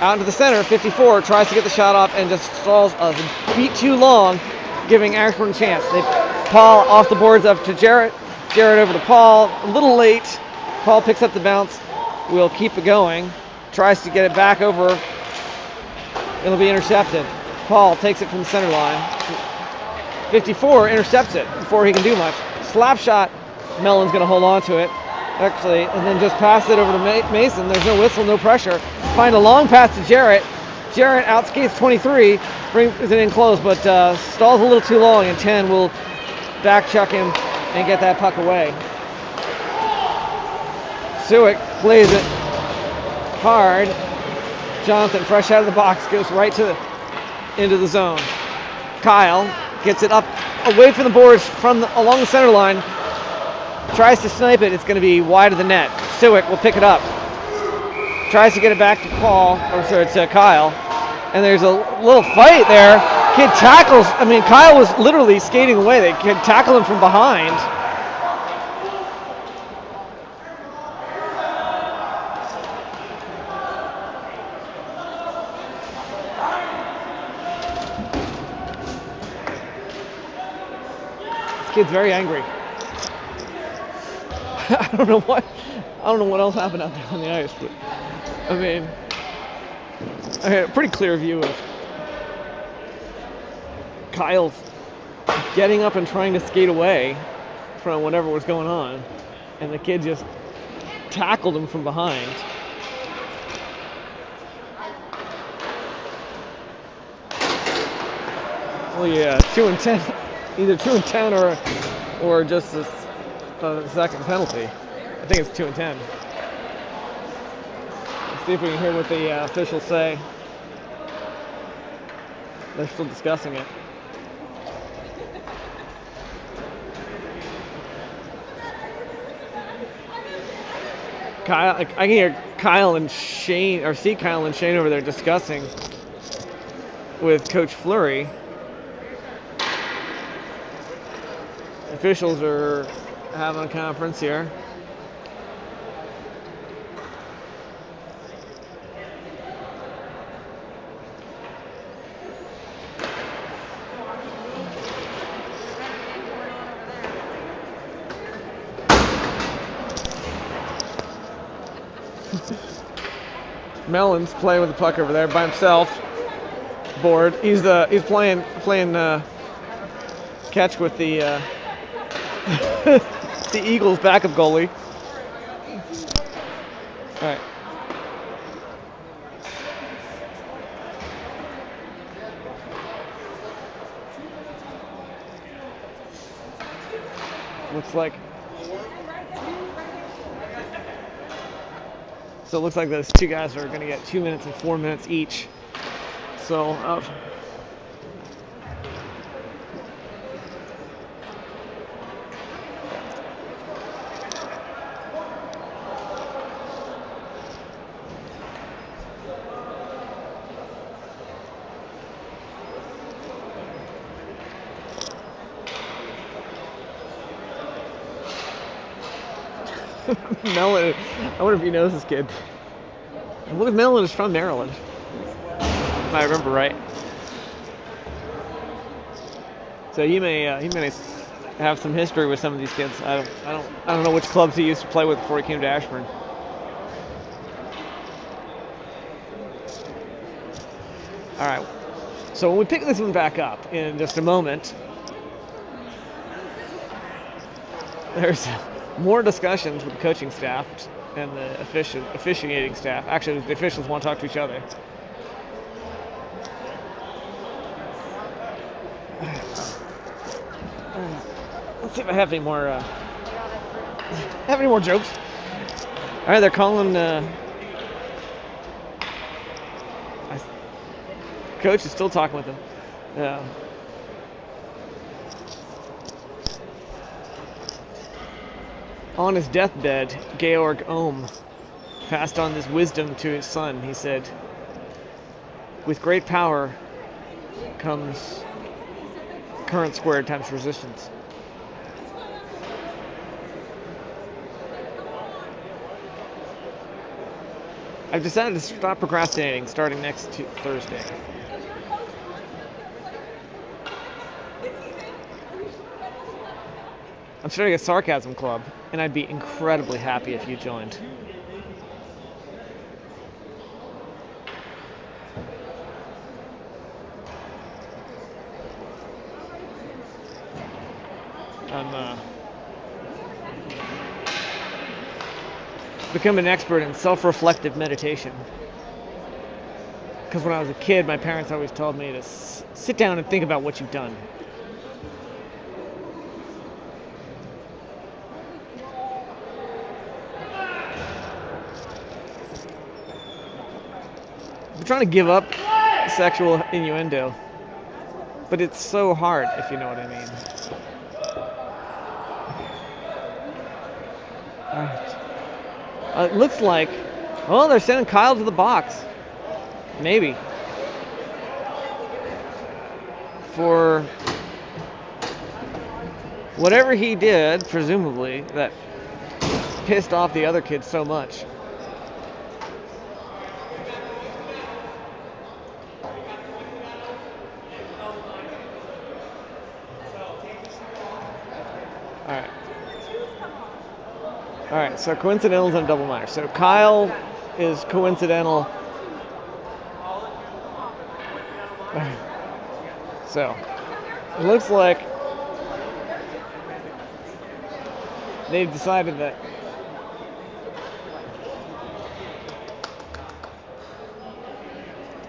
Out into the center, 54, tries to get the shot off and just stalls a beat too long, giving Ashburn a chance. Paul off the boards up to Jarrett. Jarrett over to Paul, a little late. Paul picks up the bounce, will keep it going. Tries to get it back over. It'll be intercepted. Paul takes it from the center line. 54 intercepts it before he can do much. Slap shot, Mellon's going to hold on to it. Actually, and then just pass it over to Mason. There's no whistle, no pressure. Find a long pass to Jarrett. Jarrett outskates 23, brings it in close, but stalls a little too long, and 10 will back chuck him and get that puck away. Suick plays it hard. Jonathan, fresh out of the box, goes right into the zone. Kyle gets it up away from the boards along the center line. Tries to snipe it. It's going to be wide of the net. Suick will pick it up. Tries to get it back to Kyle. And there's a little fight there. Kid tackles. Kyle was literally skating away. They could tackle him from behind. This kid's very angry. I don't know what else happened out there on the ice, but I had a pretty clear view of Kyle getting up and trying to skate away from whatever was going on, and the kid just tackled him from behind. Well, yeah, 2 and 10, either 2 and 10 or just the second penalty. I think it's 2 and 10. Let's see if we can hear what the officials say. They're still discussing it. I can hear Kyle and Shane, or see Kyle and Shane over there discussing with Coach Fleury. Officials are having a conference here. Mellon's playing with the puck over there by himself. Board. He's playing catch with the the Eagles backup goalie. All right. Looks like. So it looks like those two guys are going to get 2 minutes and 4 minutes each. So. Mellon, I wonder if he knows this kid. I wonder if Mellon is from Maryland, if I remember right. So he may have some history with some of these kids. I don't know which clubs he used to play with before he came to Ashburn. All right. So when we pick this one back up in just a moment, there's more discussions with the coaching staff and the officiating staff. Actually, the officials want to talk to each other. Let's see if I have any more jokes. All right, they're calling. Coach is still talking with them. Yeah. On his deathbed, Georg Ohm passed on this wisdom to his son. He said, "With great power comes current squared times resistance." I've decided to stop procrastinating starting next Thursday. I'm starting a sarcasm club, and I'd be incredibly happy if you joined. I'm become an expert in self-reflective meditation. Because when I was a kid, my parents always told me to sit down and think about what you've done. I'm trying to give up sexual innuendo, but it's so hard, if you know what I mean. It looks like, well, they're sending Kyle to the box. Maybe. For whatever he did, presumably, that pissed off the other kids so much. Alright, so coincidentals and double minor. So Kyle is coincidental. So it looks like they've decided that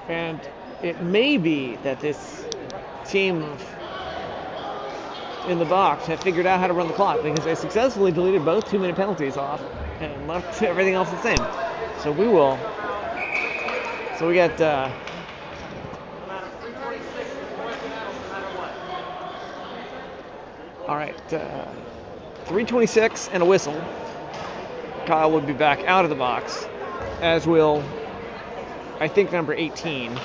and it may be that this team in the box have figured out how to run the clock because they successfully deleted both 2-minute penalties off and left everything else the same. So we will. So we got all right, 3:26 and a whistle. Kyle will be back out of the box, as will, I think, number 18.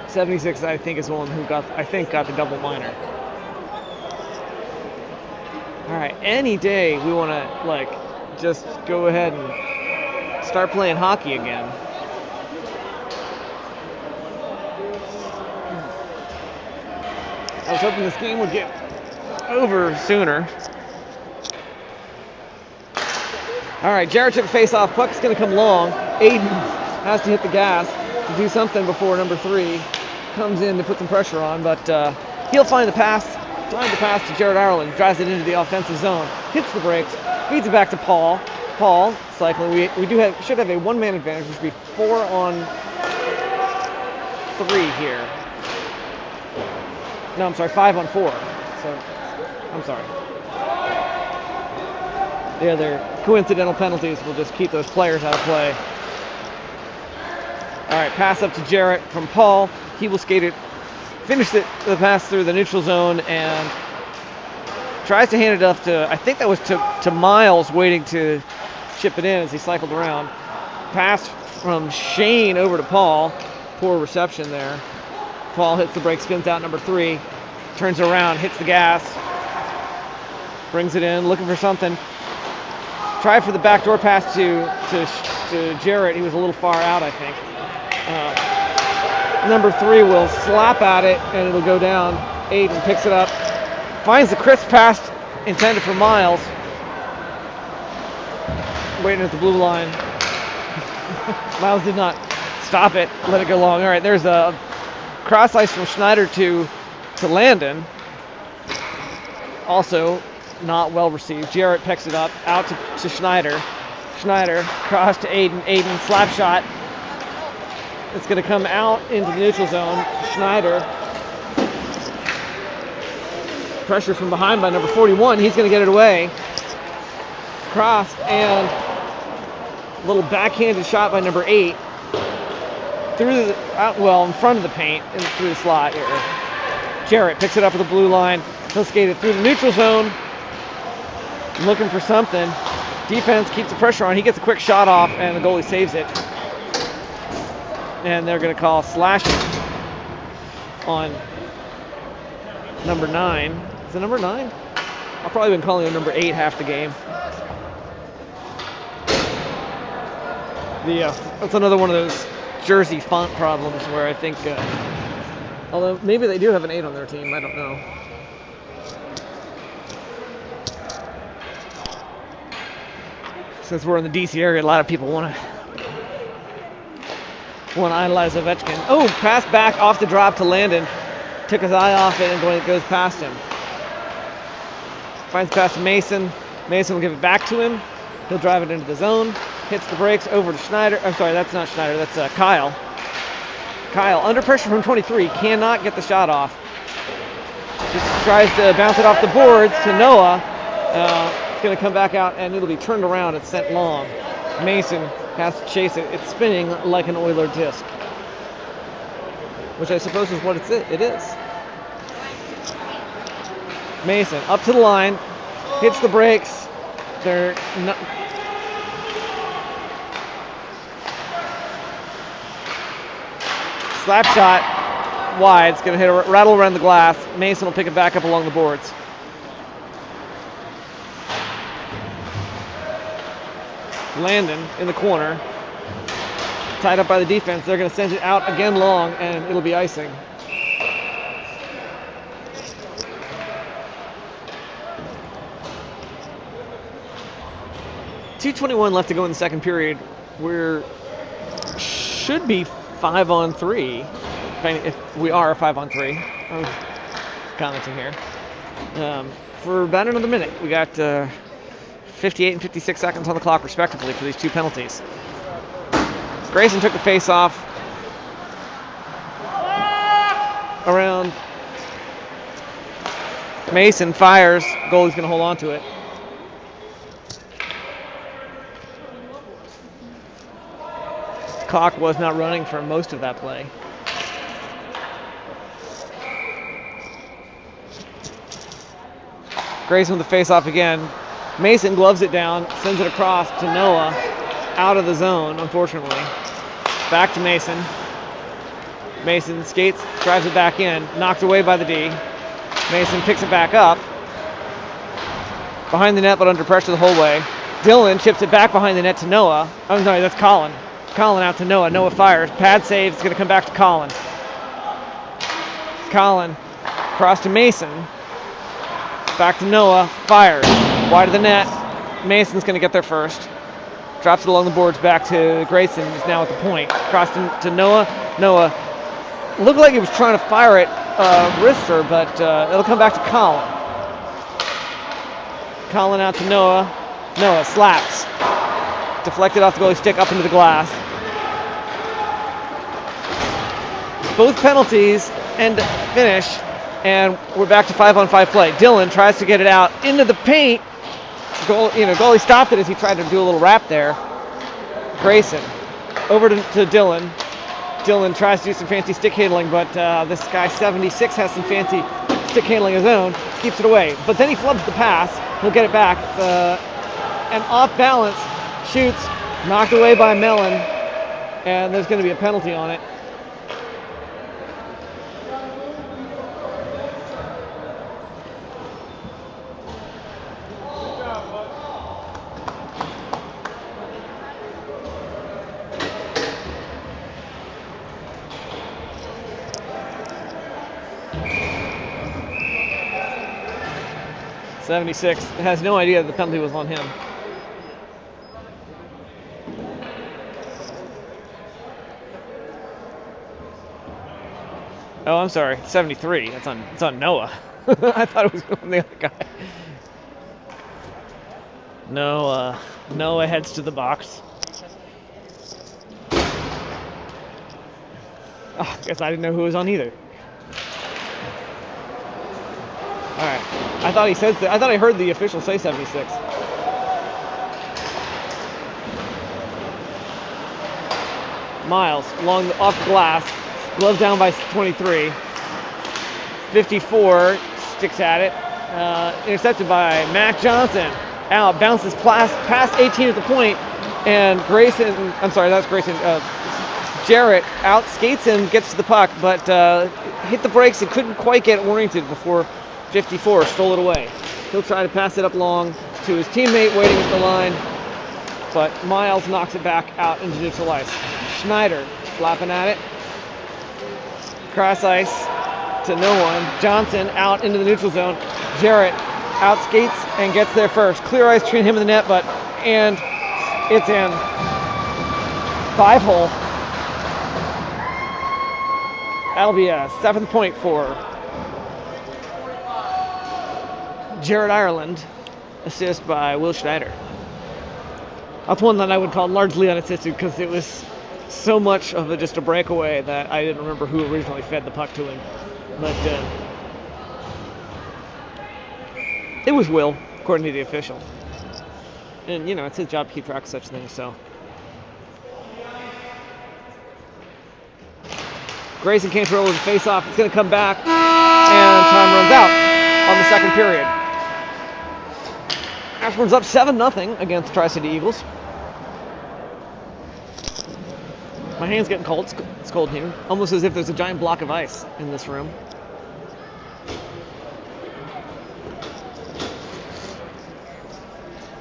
76, I think, is the one who got the double minor. All right, any day we want to just go ahead and start playing hockey again. I was hoping this game would get over sooner. All right, Jarrett took a face-off. Puck's going to come long. Aiden has to hit the gas to do something before number 3 comes in to put some pressure on, but he'll find the pass to Jared Ireland, drives it into the offensive zone, hits the brakes, feeds it back to Paul. Paul cycling. We should have a one-man advantage, which would be 4 on 3 here. No, I'm sorry, 5 on 4. So, I'm sorry. The other coincidental penalties will just keep those players out of play. All right, pass up to Jarrett from Paul. He will finish the pass through the neutral zone and tries to hand it up to, I think that was to Miles waiting to chip it in as he cycled around. Pass from Shane over to Paul. Poor reception there. Paul hits the brake, spins out number 3, turns around, hits the gas, brings it in, looking for something. Tried for the backdoor pass to Jarrett. He was a little far out, I think. Number 3 will slap at it, and it'll go down. Aiden picks it up, finds the crisp pass intended for Miles. Waiting at the blue line. Miles did not stop it, let it go long. All right, there's a cross ice from Schneider to Landon. Also not well received. Jarrett picks it up, out to Schneider. Schneider, cross to Aiden. Aiden, slap shot. It's going to come out into the neutral zone. Schneider. Pressure from behind by number 41. He's going to get it away. Crossed, and a little backhanded shot by number 8. In front of the paint and through the slot here. Jarrett picks it up at the blue line. He'll skate it through the neutral zone. Looking for something. Defense keeps the pressure on. He gets a quick shot off, and the goalie saves it. And they're going to call slashing on number 9. Is it number 9? I've probably been calling him number 8 half the game. That's another one of those jersey font problems where I think, although maybe they do have an 8 on their team, I don't know. Since we're in the DC area, a lot of people want to idolize Ovechkin. Oh, pass back off the drop to Landon. Took his eye off it and goes past him. Finds pass to Mason. Mason will give it back to him. He'll drive it into the zone. Hits the brakes over to Schneider. I'm sorry, that's not Schneider. That's Kyle. Kyle, under pressure from 23, cannot get the shot off. Just tries to bounce it off the boards to Noah. It's going to come back out, and it'll be turned around and sent long. Mason has to chase it. It's spinning like an Oiler disc, which I suppose is what it is. Mason up to the line, hits the brakes. They're not. Slap shot wide. It's going to hit a rattle around the glass. Mason will pick it back up along the boards. Landon in the corner, tied up by the defense. They're going to send it out again long, and it'll be icing. .221 left to go in the second period. Should be 5-on-3. If we are 5-on-3. I'm commenting here. For about another minute. We got 58 and 56 seconds on the clock, respectively, for these two penalties. Grayson took the face off around Mason, fires. Goalie's going to hold on to it. Clock was not running for most of that play. Grayson with the face off again. Mason gloves it down, sends it across to Noah, out of the zone, unfortunately. Back to Mason. Mason skates, drives it back in, knocked away by the D. Mason picks it back up. Behind the net, but under pressure the whole way. Dylan chips it back behind the net to Noah. Oh, no, that's Colin. Colin out to Noah. Noah fires. Pad save. It's going to come back to Colin. Colin across to Mason. Back to Noah. Fires. Wide of the net. Mason's going to get there first. Drops it along the boards back to Grayson, who's now at the point. Across to Noah. Noah looked like he was trying to fire it wrister, but it'll come back to Colin. Colin out to Noah. Noah slaps. Deflected off the goalie stick up into the glass. Both penalties end finish, and we're back to 5-on-5 play. Dylan tries to get it out into the paint. Goalie stopped it as he tried to do a little wrap there. Grayson over to Dylan. Dylan tries to do some fancy stick handling, but this guy 76 has some fancy stick handling of his own. Keeps it away, but then he flubs the pass. He'll get it back. And off balance, shoots, knocked away by Mellon, and there's going to be a penalty on it. .76 has no idea the penalty was on him. Oh, I'm sorry, 73. It's on Noah. I thought it was on the other guy. Noah heads to the box. Oh, I guess I didn't know who was on either. All right. I thought I heard the official say 76. Miles off the glass, glove down by 23. 54 sticks at it, intercepted by Mac Johnson. Out, bounces past 18 at the point, and Grayson. I'm sorry, that's Grayson. Jarrett out skates him, gets to the puck, but hit the brakes and couldn't quite get oriented before 54 stole it away. He'll try to pass it up long to his teammate waiting at the line. but Miles knocks it back out into neutral ice. Schneider flapping at it. Cross ice to no one. Johnson out into the neutral zone. Jarrett out skates and gets there first. Clear ice between him and the net, and it's in. 5-hole. That'll be a 7th point for Jared Ireland. Assist by Will Schneider. That's one that I would call largely unassisted because it was so much of just a breakaway that I didn't remember who originally fed the puck to him. But it was Will, according to the official. And, it's his job to keep track of such things, so. Grayson can't roll the face-off. It's going to come back, and time runs out on the second period. Ashburn's up 7-0 against the Tri-City Eagles. My hand's getting cold. It's cold here. Almost as if there's a giant block of ice in this room.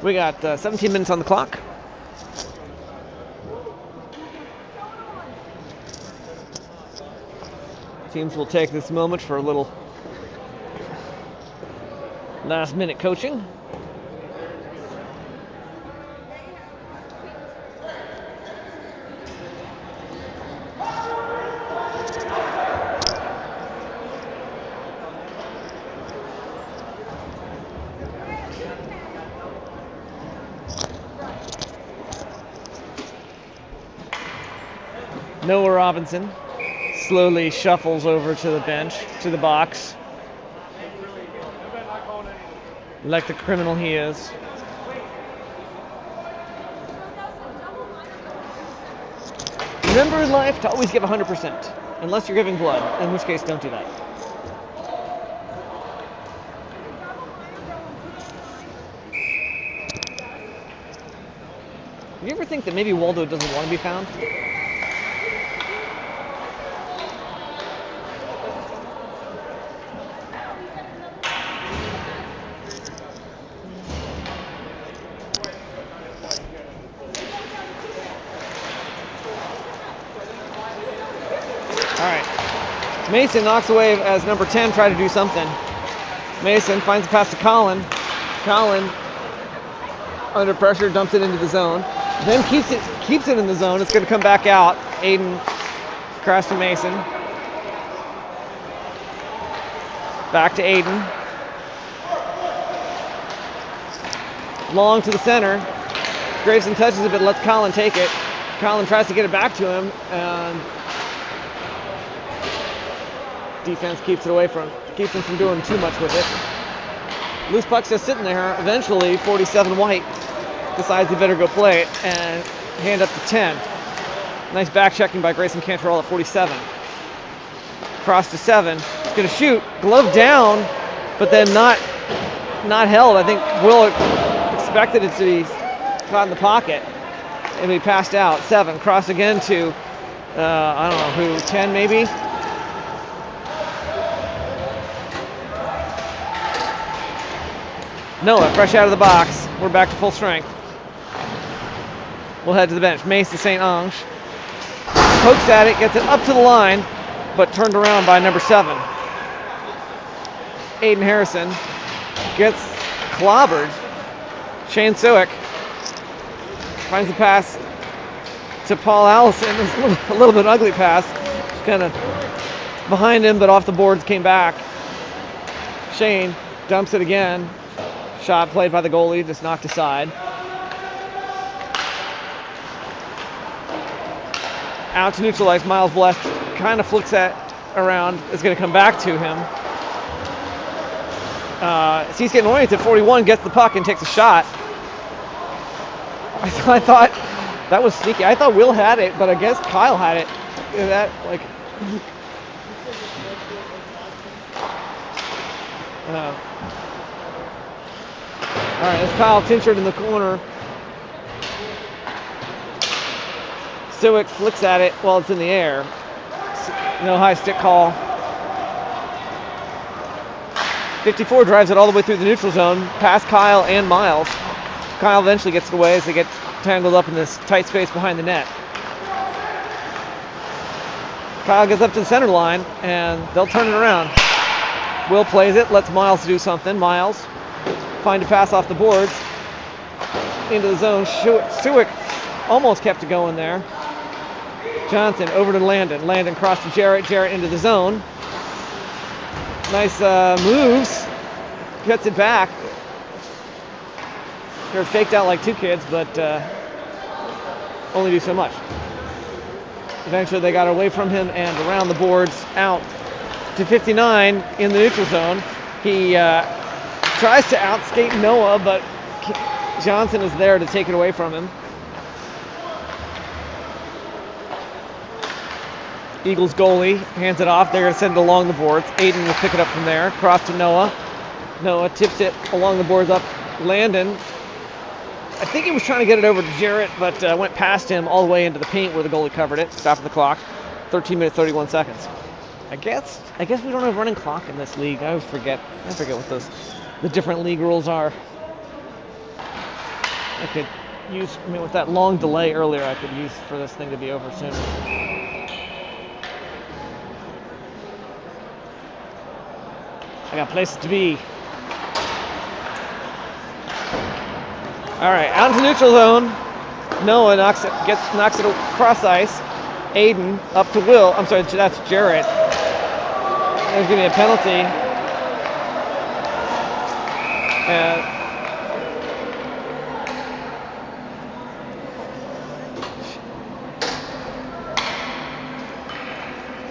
We got 17 minutes on the clock. Teams will take this moment for a little last-minute coaching. Noah Robinson slowly shuffles over to the bench, to the box, like the criminal he is. Remember in life to always give 100%, unless you're giving blood, in which case don't do that. You ever think that maybe Waldo doesn't want to be found? Mason knocks away as number 10 tried to do something. Mason finds a pass to Colin. Colin, under pressure, dumps it into the zone. Then keeps it in the zone. It's going to come back out. Aiden cross to Mason. Back to Aiden. Long to the center. Grayson touches it but lets Colin take it. Colin tries to get it back to him, and defense keeps him from doing too much with it. Loose puck's just sitting there. Eventually, 47 White decides he better go play it and hand up to 10. Nice back checking by Grayson Cantrell at 47. Cross to 7. He's going to shoot. Glove down, but then not held. I think Will expected it to be caught in the pocket and be passed out. 7. Cross again to, I don't know who, 10 maybe? Noah, fresh out of the box. We're back to full strength. We'll head to the bench. Mace to St. Ange. Pokes at it, gets it up to the line, but turned around by number 7. Aiden Harrison gets clobbered. Shane Suick finds the pass to Paul Allison. It's a little bit ugly pass. Kind of behind him, but off the boards, came back. Shane dumps it again. Shot played by the goalie, just knocked aside. Out to neutralize. Miles Bless kind of flicks that around. It's going to come back to him. He's getting oriented. 41 gets the puck and takes a shot. I thought that was sneaky. I thought Will had it, but I guess Kyle had it. All right, that's Kyle Tinchard in the corner. Suick flicks at it while it's in the air. No high stick call. 54 drives it all the way through the neutral zone, past Kyle and Miles. Kyle eventually gets it away as they get tangled up in this tight space behind the net. Kyle gets up to the center line, and they'll turn it around. Will plays it, lets Miles do something. Miles find a pass off the boards into the zone. Sewick almost kept it going there. Johnson over to Landon. Landon crossed to Jarrett. Jarrett into the zone. Nice moves. Gets it back. They're faked out like two kids, but only do so much. Eventually they got away from him and around the boards out to 59 in the neutral zone. He tries to outskate Noah, but Johnson is there to take it away from him. Eagles goalie hands it off. They're going to send it along the boards. Aiden will pick it up from there. Cross to Noah. Noah tips it along the boards up. Landon, I think he was trying to get it over to Jarrett, but went past him all the way into the paint where the goalie covered it. Stopped the clock. 13 minutes, 31 seconds. I guess we don't have running clock in this league. I forget what the different league rules are. I could use, with that long delay earlier, I could use for this thing to be over soon. I got places to be. All right, out into neutral zone. Noah knocks it across ice. Aiden up to Will. I'm sorry, that's Jarrett. There's going to be a penalty.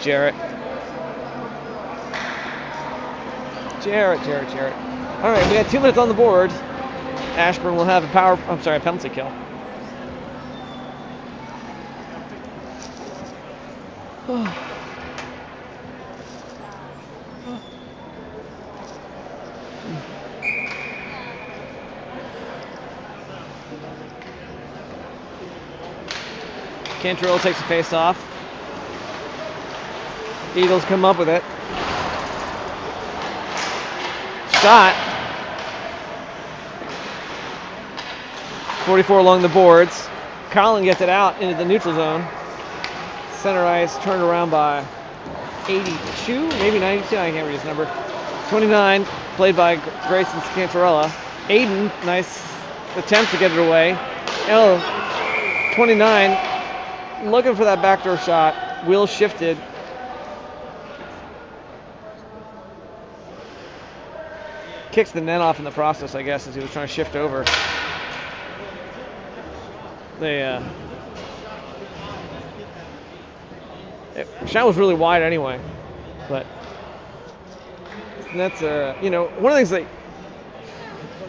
Jarrett. All right, we got 2 minutes on the board. Ashburn will have a penalty kill. Cantrell takes the face off. Eagles come up with it. Shot. 44 along the boards. Colin gets it out into the neutral zone. Center ice turned around by 82, maybe 92. I can't read his number. 29 played by Grayson Scantarella. Aiden, nice attempt to get it away. 29 looking for that backdoor shot. Will shifted. Kicks the net off in the process, I guess, as he was trying to shift over. Shot was really wide anyway, but that's one of the things that,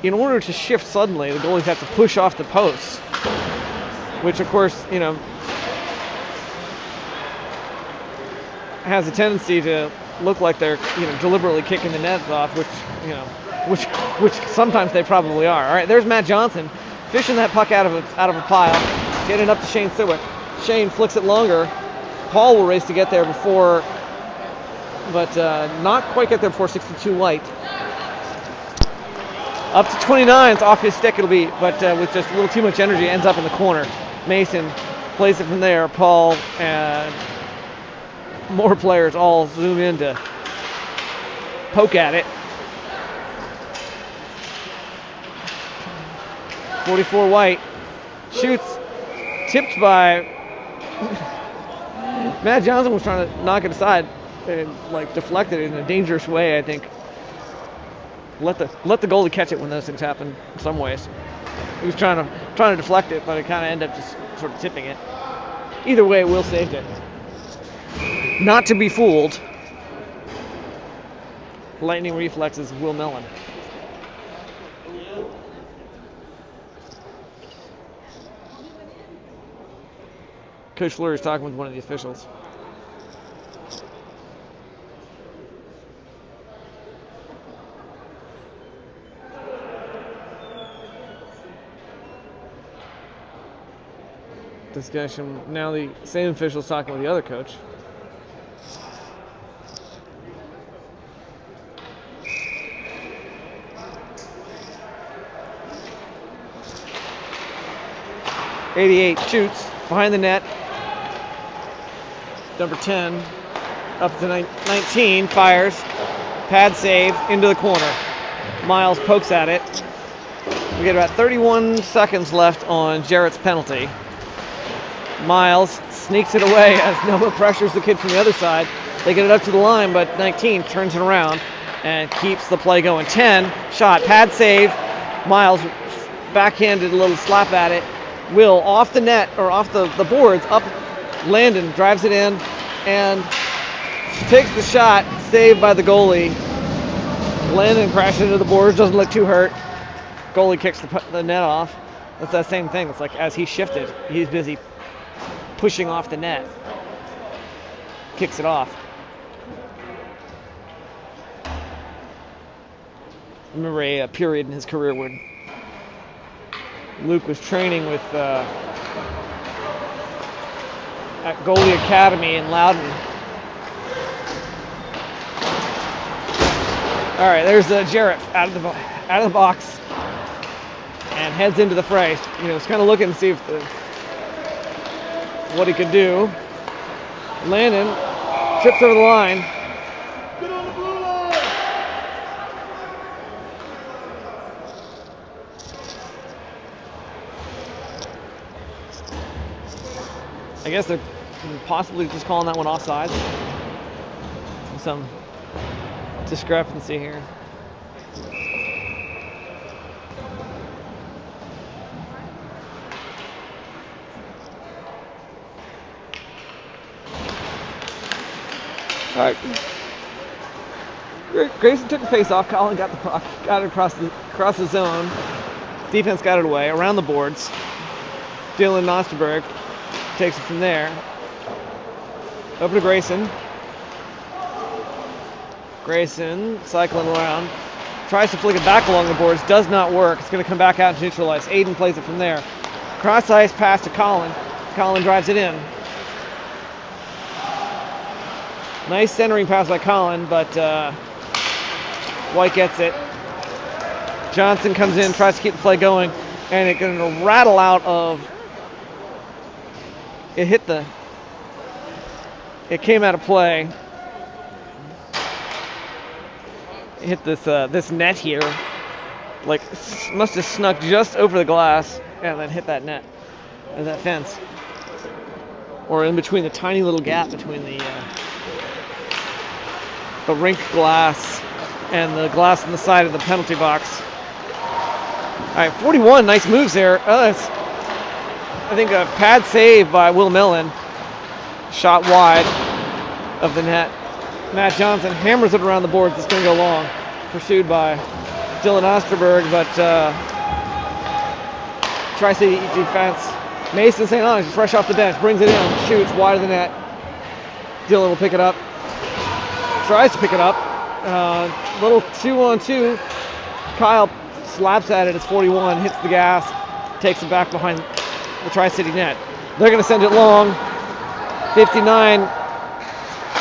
in order to shift suddenly, the goalies have to push off the posts, which of course has a tendency to look like they're deliberately kicking the nets off, which sometimes they probably are. All right, there's Matt Johnson fishing that puck out of a pile, getting up to Shane Sewick. Shane flicks it longer. Paul will race to get there but not quite get there before 62 White. Up to 29, it's off his stick it'll be, but with just a little too much energy, ends up in the corner. Mason plays it from there. Paul and more players all zoom in to poke at it. 44 White shoots, tipped by Matt Johnson was trying to knock it aside and deflected it in a dangerous way, I think. Let the goalie catch it when those things happen in some ways. He was trying to deflect it, but it kind of ended up just sort of tipping it. Either way, Will saved it. Not to be fooled. Lightning reflexes, Will Mellon. Coach Fleury is talking with one of the officials. Discussion. Now the same official is talking with the other coach. 88 shoots behind the net. Number 10 up to 19, fires, pad save into the corner. Miles pokes at it. We get about 31 seconds left on Jarrett's penalty. Miles sneaks it away as Noah pressures the kid from the other side. They get it up to the line, but 19 turns it around and keeps the play going. 10, shot, pad save. Miles backhanded a little slap at it. Will off the net, or off the boards, up. Landon drives it in and takes the shot, saved by the goalie. Landon crashes into the boards, doesn't look too hurt. Goalie kicks the net off. It's that same thing. It's like as he shifted, he's busy pushing off the net. Kicks it off. I remember a period in his career when Luke was training with at Goalie Academy in Loudon. All right, there's Jarrett out of the box and heads into the fray. You know, he's kind of looking to see if what he could do. Landon trips over the line. Get on the blue line. I guess they're possibly just calling that one offside. Some discrepancy here. All right. Grayson took the face off. Colin got the puck, got it across the zone. Defense got it away around the boards. Dylan Nosterberg takes it from there. Over to Grayson. Grayson cycling around. Tries to flick it back along the boards. Does not work. It's going to come back out to neutral ice. Aiden plays it from there. Cross ice pass to Colin. Colin drives it in. Nice centering pass by Colin, but White gets it. Johnson comes in, tries to keep the play going, and it's going to rattle out of. It came out of play. It hit this net here, like must have snuck just over the glass and then hit that net, or that fence, or in between the tiny little gap between the rink glass and the glass on the side of the penalty box. All right, 41, nice moves there. I think a pad save by Will Millen. Shot wide of the net. Matt Johnson hammers it around the boards. It's going to go long. Pursued by Dylan Osterberg, but Tri-City defense. Mason St. Ange is fresh off the bench. Brings it in. Shoots wide of the net. Dylan will pick it up. Tries to pick it up. Little 2-on-2. Kyle slaps at it. It's 41. Hits the gas. Takes it back behind the Tri-City net. They're going to send it long. 59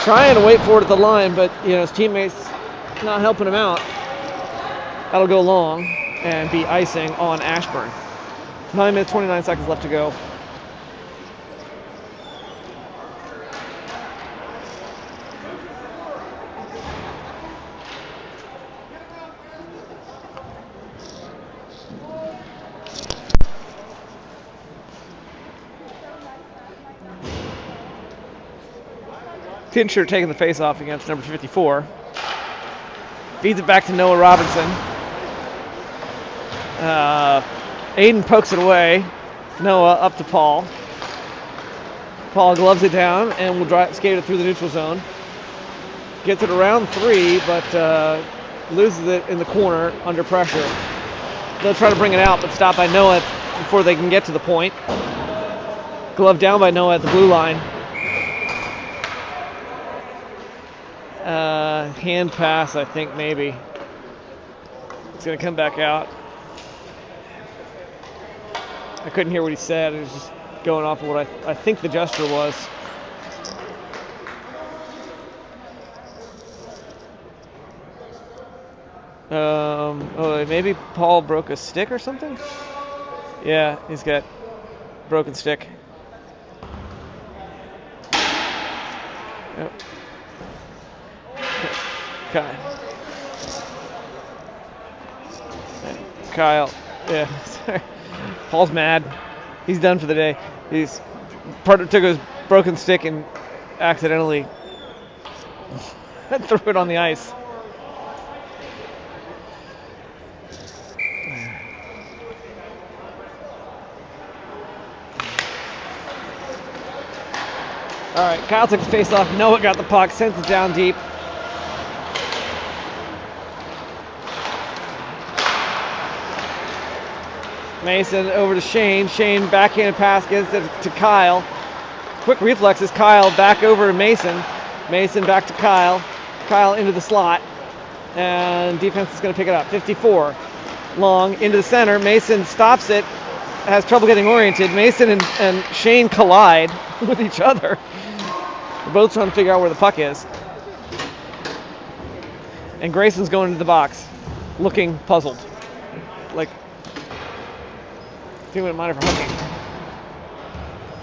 trying to wait for it at the line, but his teammates not helping him out. That'll go long and be icing on Ashburn. 9 minutes, 29 seconds left to go. Fincher taking the face off against number 54. Feeds it back to Noah Robertson. Aiden pokes it away. Noah up to Paul. Paul gloves it down and will skate it through the neutral zone. Gets it around 3, but loses it in the corner under pressure. They'll try to bring it out, but stopped by Noah before they can get to the point. Glove down by Noah at the blue line. Hand pass, I think, maybe. It's going to come back out. I couldn't hear what he said. It was just going off of what I think the gesture was. Maybe Paul broke a stick or something? Yeah, he's got broken stick. Yep. Kyle. Yeah, sorry. Paul's mad. He's done for the day. He's partner took his broken stick and accidentally threw it on the ice. All right, Kyle took the face off. Noah got the puck, sent it down deep. Mason over to Shane. Shane backhanded pass gets it to Kyle. Quick reflexes. Kyle back over to Mason. Mason back to Kyle. Kyle into the slot. And defense is going to pick it up. 54. Long into the center. Mason stops it. Has trouble getting oriented. Mason and Shane collide with each other. They're both trying to figure out where the puck is. And Grayson's going into the box, looking puzzled. Like, 2-minute minor for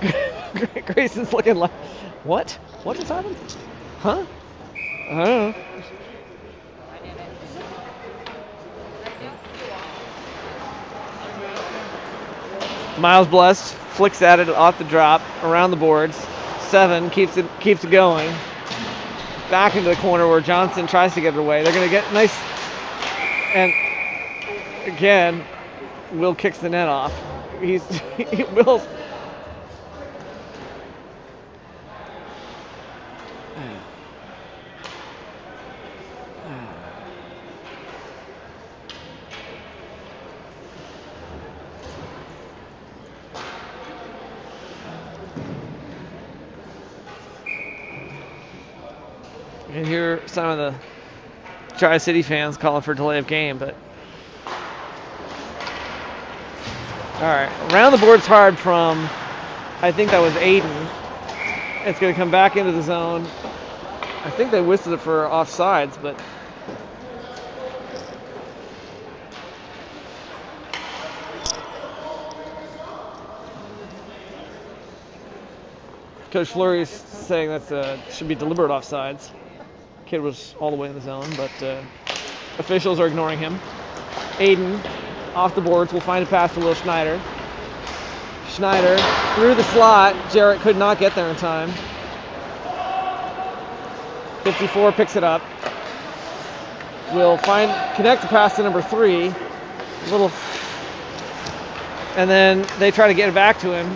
hooking. Grayson's looking like, what? What just happened? Huh? I don't know. Miles Blessed flicks at it off the drop, around the boards. 7 keeps it going. Back into the corner where Johnson tries to get it away. They're going to get nice. And again, Will kicks the net off. Will's. You can hear some of the Tri-City fans calling for delay of game, but all right, around the board's hard from, I think that was Aiden. It's going to come back into the zone. I think they whistled it for offsides, but Coach Fleury's saying that should be deliberate offsides. Kid was all the way in the zone, but officials are ignoring him. Aiden off the boards will find a pass to Will Schneider. Schneider through the slot. Jarrett could not get there in time. 54 picks it up. Will connect the pass to number 3. And then they try to get it back to him.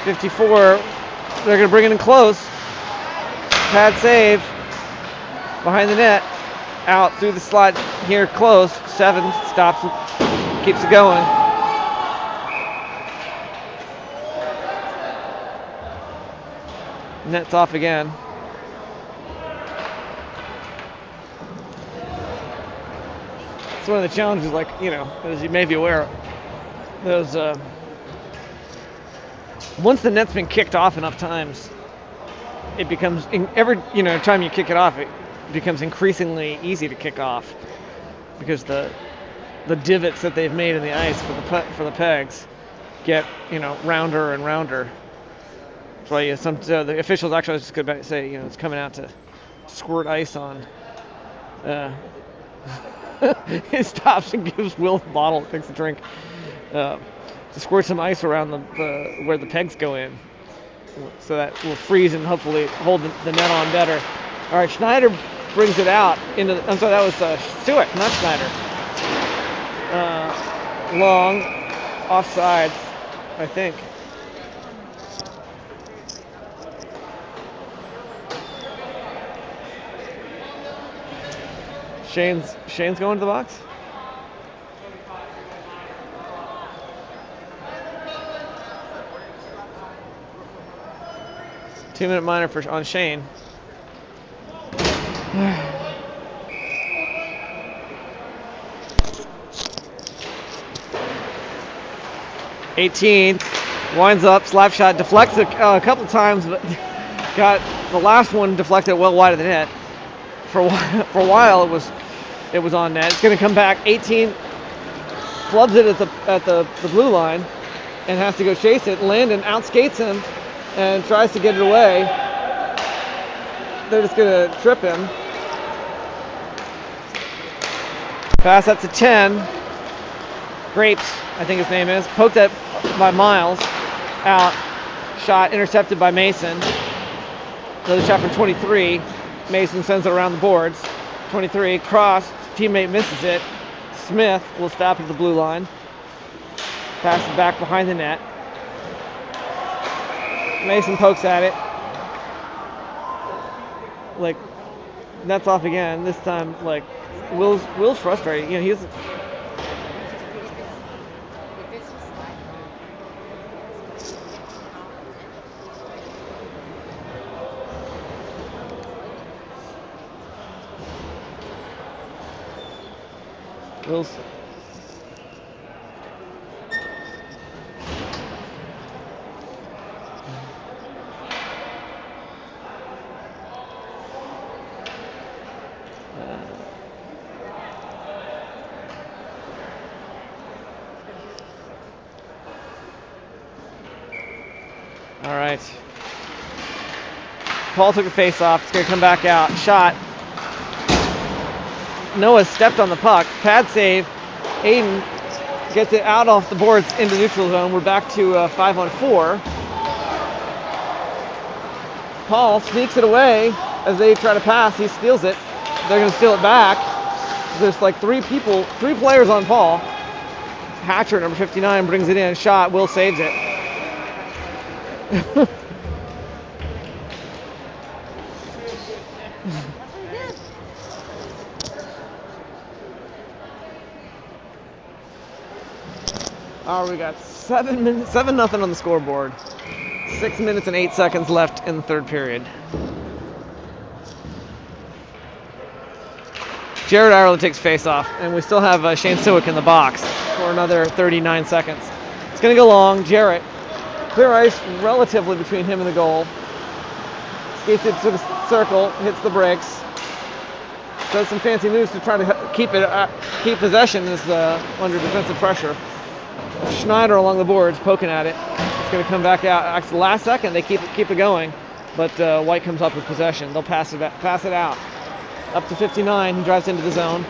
54. They're going to bring it in close. Pad save behind the net. Out through the slot here close. 7 stops it, keeps it going. Net's off again. It's one of the challenges, like, as you may be aware, those once the net's been kicked off enough times, it becomes every time you kick it off, it becomes increasingly easy to kick off because the divots that they've made in the ice for the pegs get rounder and rounder. That's why the officials actually just could say it's coming out to squirt ice on. He stops and gives Will the bottle, takes a drink, to squirt some ice around where the pegs go in, so that will freeze and hopefully hold the net on better. All right, Schneider brings it out into I'm sorry, that was Stewart, not Schneider. Long, offsides, I think. Shane's going to the box. Two-minute minor on Shane. (18) winds up, slap shot, deflects a couple times, but got the last one deflected well wide of the net. For a while, it was on net. It's going to come back. 18 flubs it at the blue line. and has to go chase it. Landon outskates him and tries to get it away. They're just going to trip him. Pass up to 10. Grapes, I think his name is. Poked at by Miles. Out. Shot intercepted by Mason. Another shot from 23. Mason sends it around the boards. 23. Cross. Teammate misses it. Smith will stop at the blue line. Pass it back behind the net. Mason pokes at it. Like, nets off again. This time, like, Will's frustrated. You know, he's. Will's. All right. Paul took a face off. It's going to come back out. Shot. Noah stepped on the puck. Pad save. Aiden gets it out off the boards into neutral zone. We're back to 5-on-4. Paul sneaks it away as they try to pass. He steals it. They're going to steal it back. There's like three players on Paul. Hatcher, number 59, brings it in. Shot. Will saves it. Oh, we got 7-0 on the scoreboard. 6 minutes and 8 seconds left in the third period. Jared Ireland takes face off, and we still have Shane Siwick in the box for another 39 seconds. It's going to go long. Jarrett, clear ice relatively between him and the goal. Skates it to the circle, hits the brakes. Does some fancy moves to try to keep possession is under defensive pressure. Schneider along the boards, poking at it. It's going to come back out. Actually, last second they keep it going, but White comes up with possession. They'll pass it out. Up to 59. He drives into the zone.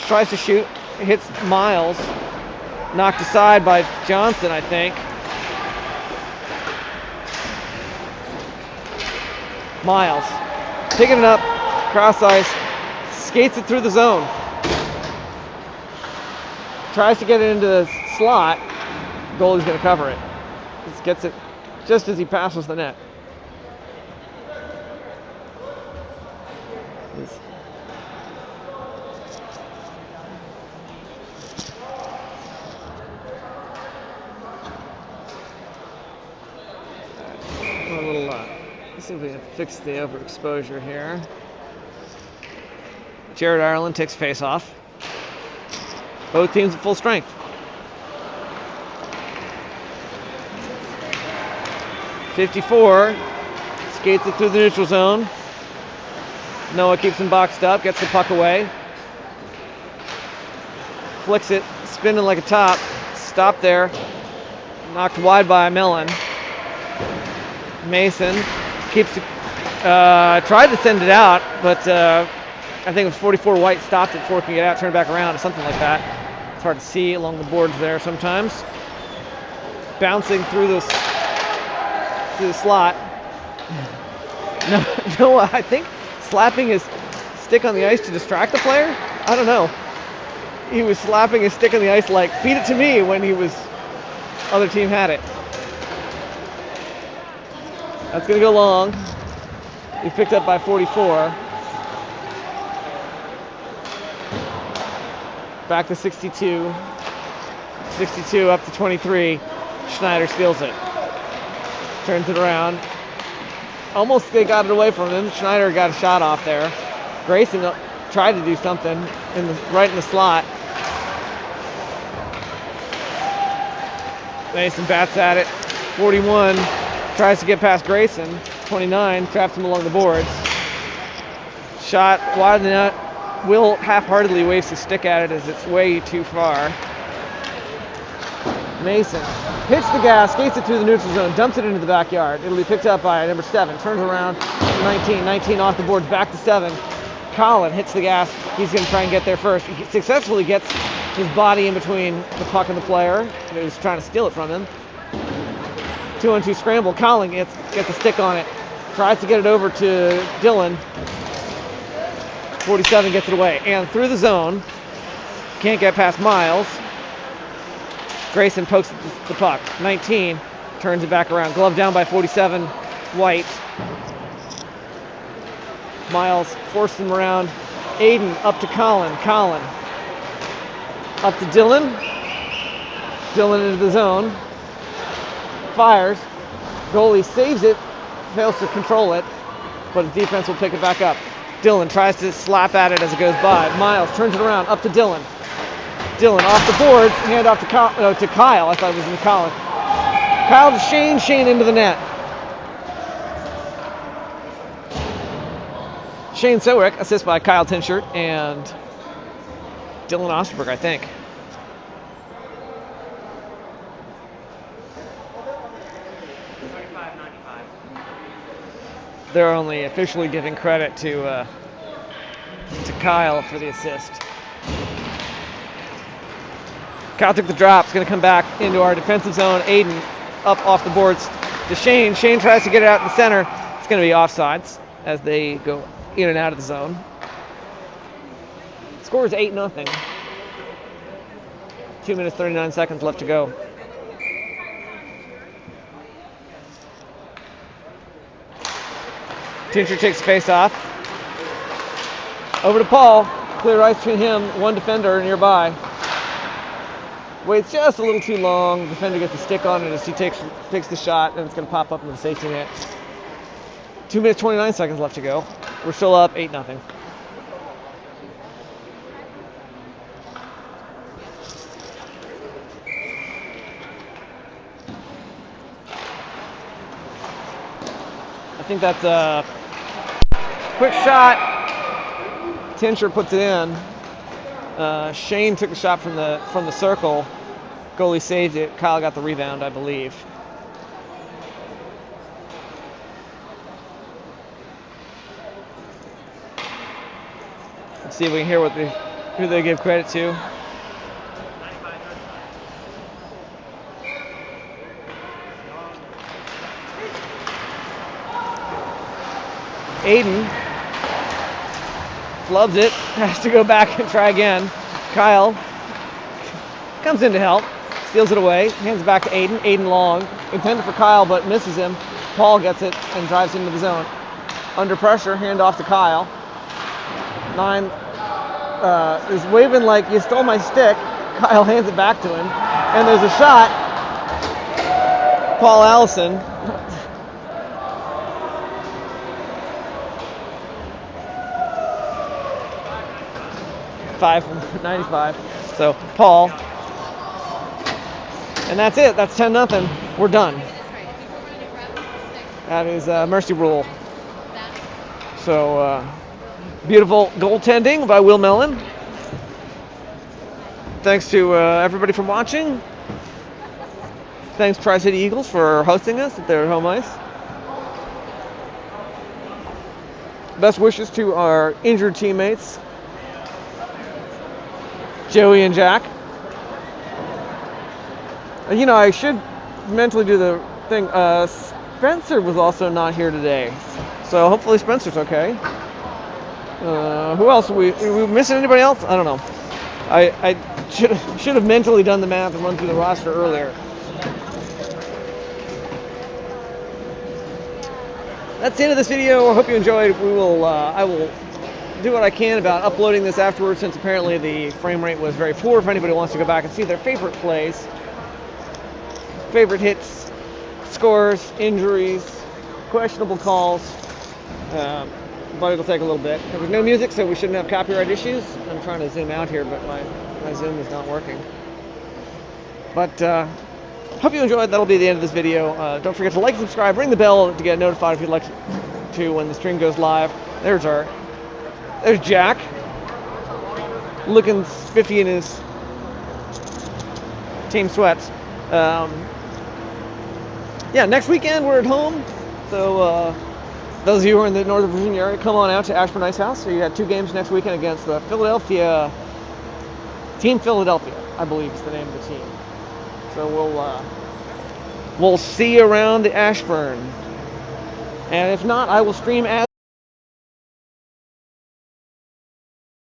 Tries to shoot. Hits Miles. Knocked aside by Johnson, I think. Miles picking it up. Cross ice. Skates it through the zone. Tries to get it into the slot. Goalie's going to cover it. Just gets it just as he passes the net. Let's see if we can fix the overexposure here. Jared Ireland takes face off. Both teams at full strength. .54 skates it through the neutral zone. Noah keeps him boxed up, gets the puck away. Flicks it, spinning like a top. Stopped there. Knocked wide by Mellon. Mason keeps it, tried to send it out, but I think it was 44 White stopped it before it could get out, turn it back around, or something like that. It's hard to see along the boards there sometimes. Bouncing through the slot. No, I think slapping his stick on the ice to distract the player? I don't know. He was slapping his stick on the ice like, feed it to me, when other team had it. That's going to go long. He's picked up by 44. Back to 62. 62 up to 23. Schneider steals it. Turns it around. Almost they got it away from him. Schneider got a shot off there. Grayson tried to do something right in the slot. Mason bats at it. 41 tries to get past Grayson. 29 traps him along the boards. Shot wide of the net. Will half-heartedly waves his stick at it as it's way too far. Mason hits the gas, skates it through the neutral zone, dumps it into the backyard. It'll be picked up by number 7, turns around, 19 off the boards, back to 7. Colin hits the gas. He's going to try and get there first. He successfully gets his body in between the puck and the player who's trying to steal it from him. 2-on-2 scramble. Colin gets a stick on it. Tries to get it over to Dylan. 47 gets it away. And through the zone. Can't get past Miles. Grayson pokes the puck. 19 turns it back around. Glove down by 47. White. Miles forced him around. Aiden up to Colin. Colin up to Dylan. Dylan into the zone. Fires. Goalie saves it. Fails to control it. But his defense will pick it back up. Dylan tries to slap at it as it goes by. Miles turns it around. Up to Dylan. Dylan off the boards. Hand off to Kyle. I thought it was in Colin. Kyle to Shane. Shane into the net. Shane Sowick, assist by Kyle Tinshert and Dylan Osterberg, I think. They're only officially giving credit to Kyle for the assist. Kyle took the drop. It's going to come back into our defensive zone. Aiden up off the boards to Shane. Shane tries to get it out in the center. It's going to be offsides as they go in and out of the zone. Score is 8-0. 2 minutes 39 seconds left to go. Tincher takes the face off. Over to Paul. Clear ice between him, one defender nearby. Waits just a little too long. The defender gets a stick on it as he takes the shot, and it's going to pop up in the safety net. 2 minutes 29 seconds left to go. We're still up 8-0. I think that's a quick shot. Tincher puts it in. Shane took the shot from the circle. Goalie saved it. Kyle got the rebound, I believe. Let's see if we can hear who they give credit to. Aiden flubs it, has to go back and try again. Kyle comes in to help, steals it away, hands it back to Aiden. Aiden long, intended for Kyle but misses him. Paul gets it and drives into the zone. Under pressure, hand off to Kyle. 9 is waving like, you stole my stick. Kyle hands it back to him, and there's a shot. Paul Allison. from 95. So Paul, and that's it. That's 10-0. We're done. That is mercy rule. So beautiful goaltending by Will Mellon. Thanks to everybody for watching. Thanks Tri-City Eagles for hosting us at their home ice. Best wishes to our injured teammates, Joey and Jack. You know, I should mentally do the thing. Spencer was also not here today, so hopefully Spencer's okay. Who else? We missing anybody else? I don't know. I should have mentally done the math and run through the roster earlier. That's the end of this video. I hope you enjoyed. I will do what I can about uploading this afterwards, since apparently the frame rate was very poor. If anybody wants to go back and see their favorite plays, favorite hits, scores, injuries, questionable calls, but it'll take a little bit. There was no music, so we shouldn't have copyright issues. I'm trying to zoom out here, but my zoom is not working. But hope you enjoyed. That'll be the end of this video. Don't forget to like, subscribe, ring the bell to get notified if you'd like to when the stream goes live. There's Jack, looking spiffy in his team sweats. Yeah, next weekend we're at home. So those of you who are in the Northern Virginia area, come on out to Ashburn Ice House. So you got 2 games next weekend against the Team Philadelphia, I believe is the name of the team. So we'll see you around the Ashburn. And if not, I will stream as